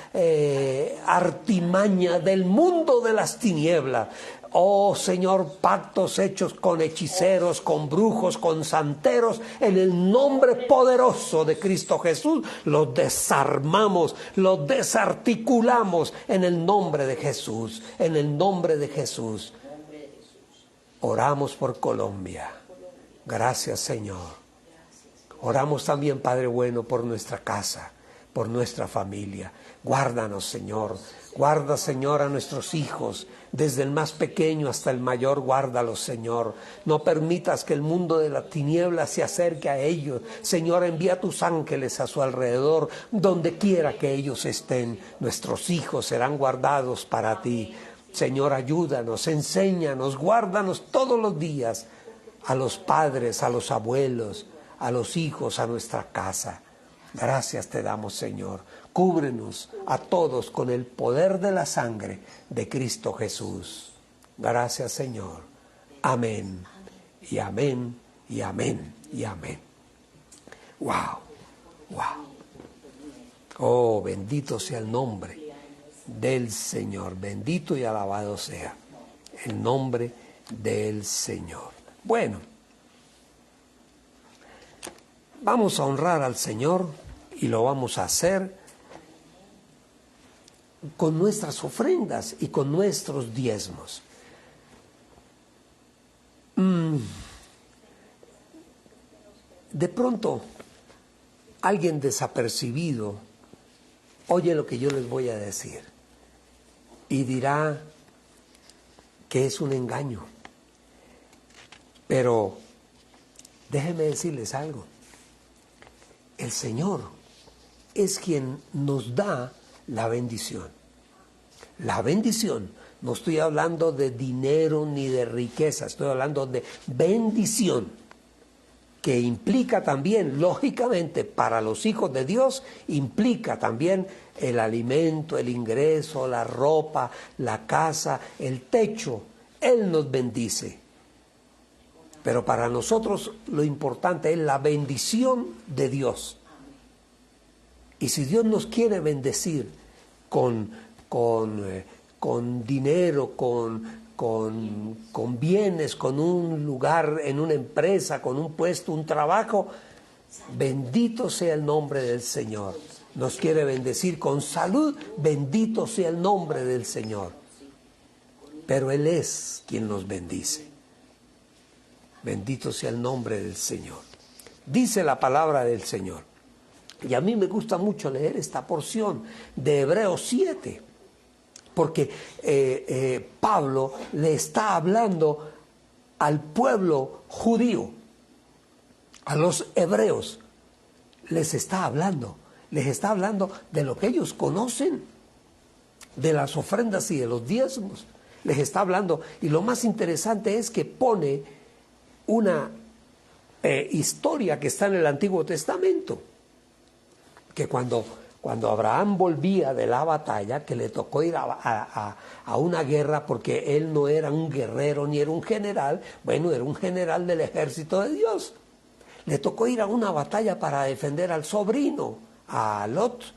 artimaña del mundo de las tinieblas. Oh Señor, pactos hechos con hechiceros, con brujos, con santeros, en el nombre poderoso de Cristo Jesús, los desarmamos, los desarticulamos en el nombre de Jesús, en el nombre de Jesús. Oramos por Colombia. Gracias, Señor. Oramos también, Padre bueno, por nuestra casa, por nuestra familia. Guárdanos, Señor. Guarda, Señor, a nuestros hijos, desde el más pequeño hasta el mayor, guárdalos, Señor. No permitas que el mundo de la tiniebla se acerque a ellos. Señor, envía tus ángeles a su alrededor, donde quiera que ellos estén. Nuestros hijos serán guardados para ti. Señor, ayúdanos, enséñanos, guárdanos todos los días, a los padres, a los abuelos, a los hijos, a nuestra casa. Gracias te damos, Señor. Cúbrenos a todos con el poder de la sangre de Cristo Jesús. Gracias, Señor. Amén. Y amén, y amén, y amén. Wow, wow. Oh, bendito sea el nombre del Señor. Bendito y alabado sea el nombre del Señor. Bueno, vamos a honrar al Señor y lo vamos a hacer con nuestras ofrendas y con nuestros diezmos. De pronto, alguien desapercibido oye lo que yo les voy a decir y dirá que es un engaño, Pero déjenme decirles algo. El Señor es quien nos da la bendición. La bendición, no estoy hablando de dinero ni de riqueza, estoy hablando de bendición, que implica también, lógicamente, para los hijos de Dios, implica también el alimento, el ingreso, la ropa, la casa, el techo. Él nos bendice. Pero para nosotros lo importante es la bendición de Dios. Y si Dios nos quiere bendecir con dinero, con bienes, con un lugar en una empresa, con un puesto, un trabajo, bendito sea el nombre del Señor. Nos quiere bendecir con salud, bendito sea el nombre del Señor. Pero Él es quien nos bendice. Bendito sea el nombre del Señor. Dice la palabra del Señor. Y a mí me gusta mucho leer esta porción de Hebreos 7. Porque Pablo le está hablando al pueblo judío, a los hebreos, les está hablando de lo que ellos conocen, de las ofrendas y de los diezmos, les está hablando, y lo más interesante es que pone una historia que está en el Antiguo Testamento, que cuando Abraham volvía de la batalla, que le tocó ir a una guerra, porque él no era un guerrero ni era un general, bueno, era un general del ejército de Dios. Le tocó ir a una batalla para defender al sobrino, a Lot.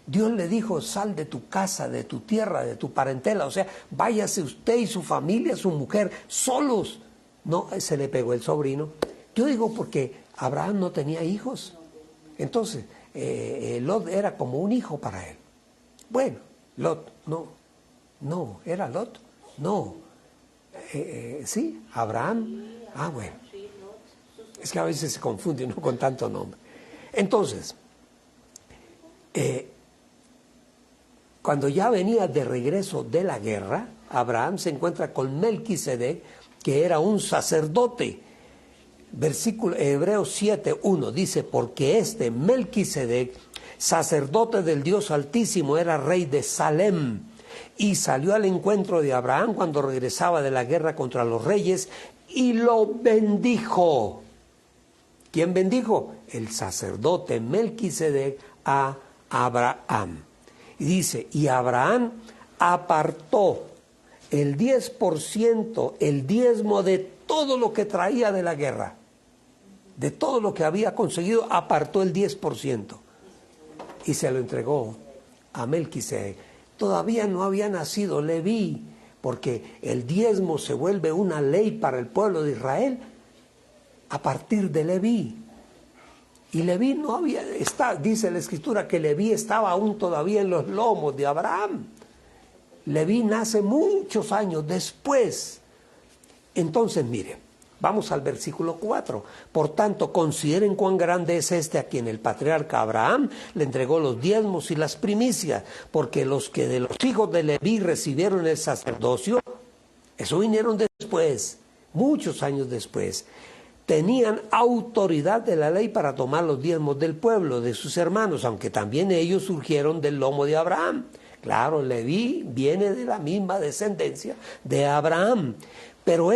Dios le dijo, sal de tu casa, de tu tierra, de tu parentela, o sea, váyase usted y su familia, su mujer, solos. No, se le pegó el sobrino. Yo digo porque Abraham no tenía hijos. Entonces, Lot era como un hijo para él. Bueno, Lot, no, ¿era Lot? No. Sí, Abraham. Ah, bueno. Es que a veces se confunde uno con tanto nombre. Entonces, cuando ya venía de regreso de la guerra, Abraham se encuentra con Melquisedec, que era un sacerdote. Versículo Hebreos 7:1 dice, porque Melquisedec, sacerdote del Dios Altísimo, era rey de Salem, y salió al encuentro de Abraham cuando regresaba de la guerra contra los reyes, y lo bendijo. ¿Quién bendijo? El sacerdote Melquisedec a Abraham. Y dice, y Abraham apartó el 10%, el diezmo de todo lo que traía de la guerra, de todo lo que había conseguido, apartó el 10% y se lo entregó a Melquisedec. Todavía no había nacido Leví, porque el diezmo se vuelve una ley para el pueblo de Israel a partir de Leví. Y Leví no había, dice la Escritura que Leví estaba aún todavía en los lomos de Abraham. Leví nace muchos años después. Entonces, mire, vamos al versículo 4. Por tanto, consideren cuán grande es este a quien el patriarca Abraham le entregó los diezmos y las primicias, porque los que de los hijos de Leví recibieron el sacerdocio, eso vinieron después, muchos años después, tenían autoridad de la ley para tomar los diezmos del pueblo, de sus hermanos, aunque también ellos surgieron del lomo de Abraham. Claro, Leví viene de la misma descendencia de Abraham, pero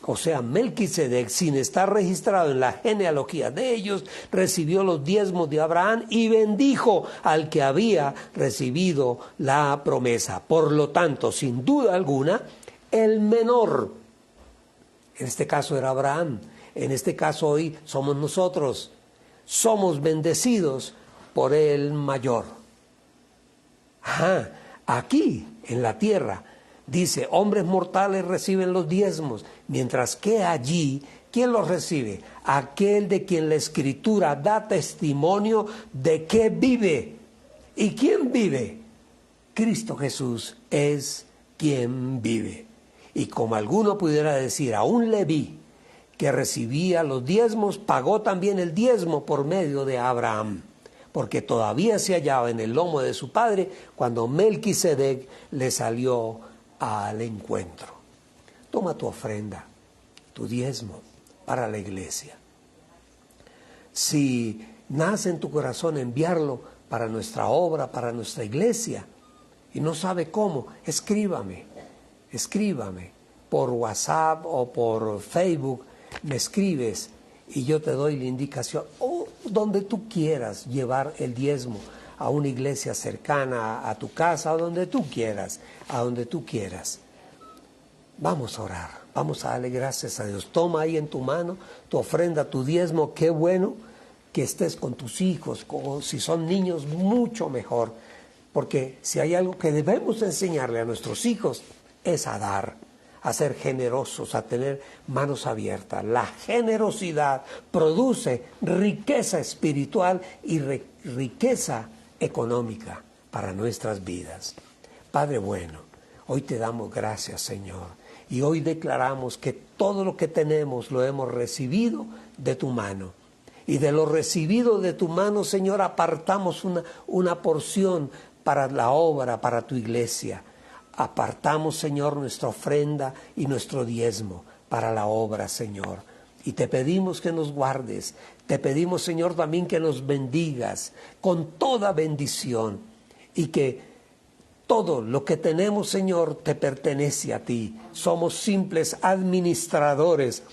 o sea, Melquisedec, sin estar registrado en la genealogía de ellos, recibió los diezmos de Abraham y bendijo al que había recibido la promesa. Por lo tanto, sin duda alguna, el menor, en este caso era Abraham, en este caso hoy somos nosotros, somos bendecidos por el mayor. Aquí en la tierra dice, hombres mortales reciben los diezmos, mientras que allí, ¿quién los recibe? Aquel de quien la Escritura da testimonio de que vive. ¿Y quién vive? Cristo Jesús es quien vive. Y como alguno pudiera decir, a un Leví que recibía los diezmos, pagó también el diezmo por medio de Abraham, porque todavía se hallaba en el lomo de su padre cuando Melquisedec le salió al encuentro. toma tu ofrenda, tu diezmo para la iglesia. Si nace en tu corazón enviarlo para nuestra obra, para nuestra iglesia, y no sabe cómo, escríbame por WhatsApp o por Facebook, me escribes y yo te doy la indicación, o donde tú quieras llevar el diezmo, a una iglesia cercana a tu casa, o donde tú quieras, a donde tú quieras. Vamos a orar, vamos a darle gracias a Dios. Toma ahí en tu mano tu ofrenda, tu diezmo. Qué bueno que estés con tus hijos, si son niños, mucho mejor, porque si hay algo que debemos enseñarle a nuestros hijos es a dar, a ser generosos, a tener manos abiertas. La generosidad produce riqueza espiritual y riqueza económica para nuestras vidas. Padre bueno, hoy te damos gracias, Señor, y hoy declaramos que todo lo que tenemos lo hemos recibido de tu mano. Y de lo recibido de tu mano, Señor, apartamos una porción para la obra, para tu iglesia. Apartamos, Señor, nuestra ofrenda y nuestro diezmo para la obra, Señor. Y te pedimos que nos guardes. Te pedimos, Señor, también que nos bendigas con toda bendición. Y que todo lo que tenemos, Señor, te pertenece a ti. Somos simples administradores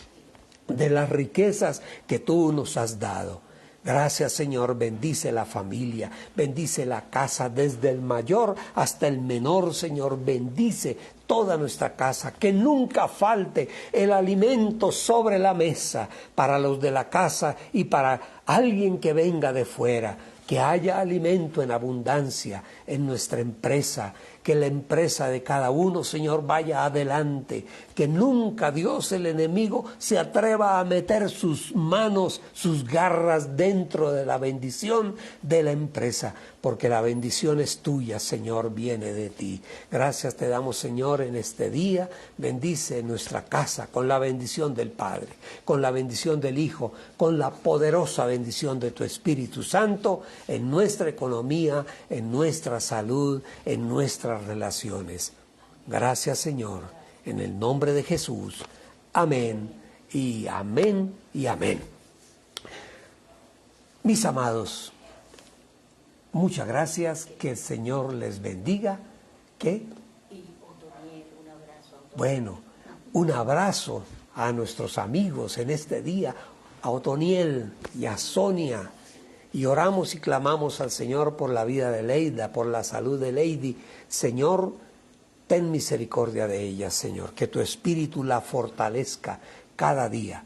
de las riquezas que tú nos has dado. Gracias, Señor, bendice la familia, bendice la casa desde el mayor hasta el menor, Señor, bendice toda nuestra casa, que nunca falte el alimento sobre la mesa para los de la casa y para alguien que venga de fuera, que haya alimento en abundancia en nuestra empresa, que la empresa de cada uno, Señor, vaya adelante, que nunca, Dios, el enemigo se atreva a meter sus manos, sus garras dentro de la bendición de la empresa, porque la bendición es tuya, Señor, viene de ti. Gracias te damos, Señor, en este día. Bendice nuestra casa con la bendición del Padre, con la bendición del Hijo, con la poderosa bendición de tu Espíritu Santo en nuestra economía, en nuestra salud, en nuestras relaciones. Gracias, Señor, en el nombre de Jesús. Amén y amén y amén. Mis amados, muchas gracias, que el Señor les bendiga. ¿Qué? Bueno, un abrazo a nuestros amigos en este día, a Otoniel y a Sonia, y oramos y clamamos al Señor por la vida de Leida, por la salud de Lady. Señor, ten misericordia de ella, Señor, que tu Espíritu la fortalezca cada día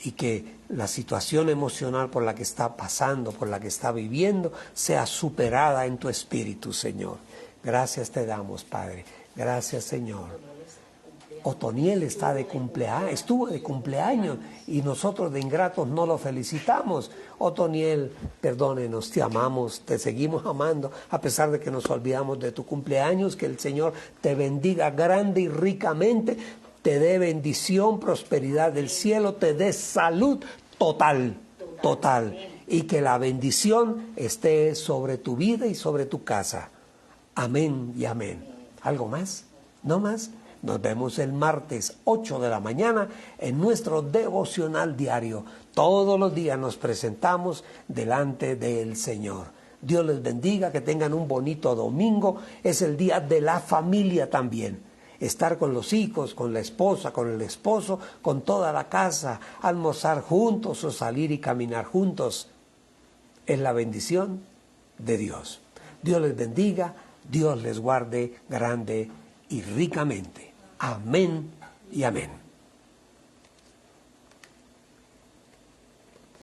y que la situación emocional por la que está pasando, por la que está viviendo, sea superada en tu Espíritu, Señor. Gracias te damos, Padre. Gracias, Señor. Otoniel está de cumpleaños, estuvo de cumpleaños y nosotros de ingratos no lo felicitamos. Otoniel, perdónenos, te amamos, te seguimos amando a pesar de que nos olvidamos de tu cumpleaños. Que el Señor te bendiga grande y ricamente, te dé bendición, prosperidad del cielo, te dé salud total, y que la bendición esté sobre tu vida y sobre tu casa. Amén y amén. ¿Algo más? ¿No más? Nos vemos el martes 8 de la mañana en nuestro devocional diario. Todos los días nos presentamos delante del Señor. Dios les bendiga, que tengan un bonito domingo. Es el día de la familia también. Estar con los hijos, con la esposa, con el esposo, con toda la casa, almorzar juntos o salir y caminar juntos. Es la bendición de Dios. Dios les bendiga, Dios les guarde grande y ricamente. Amén y amén.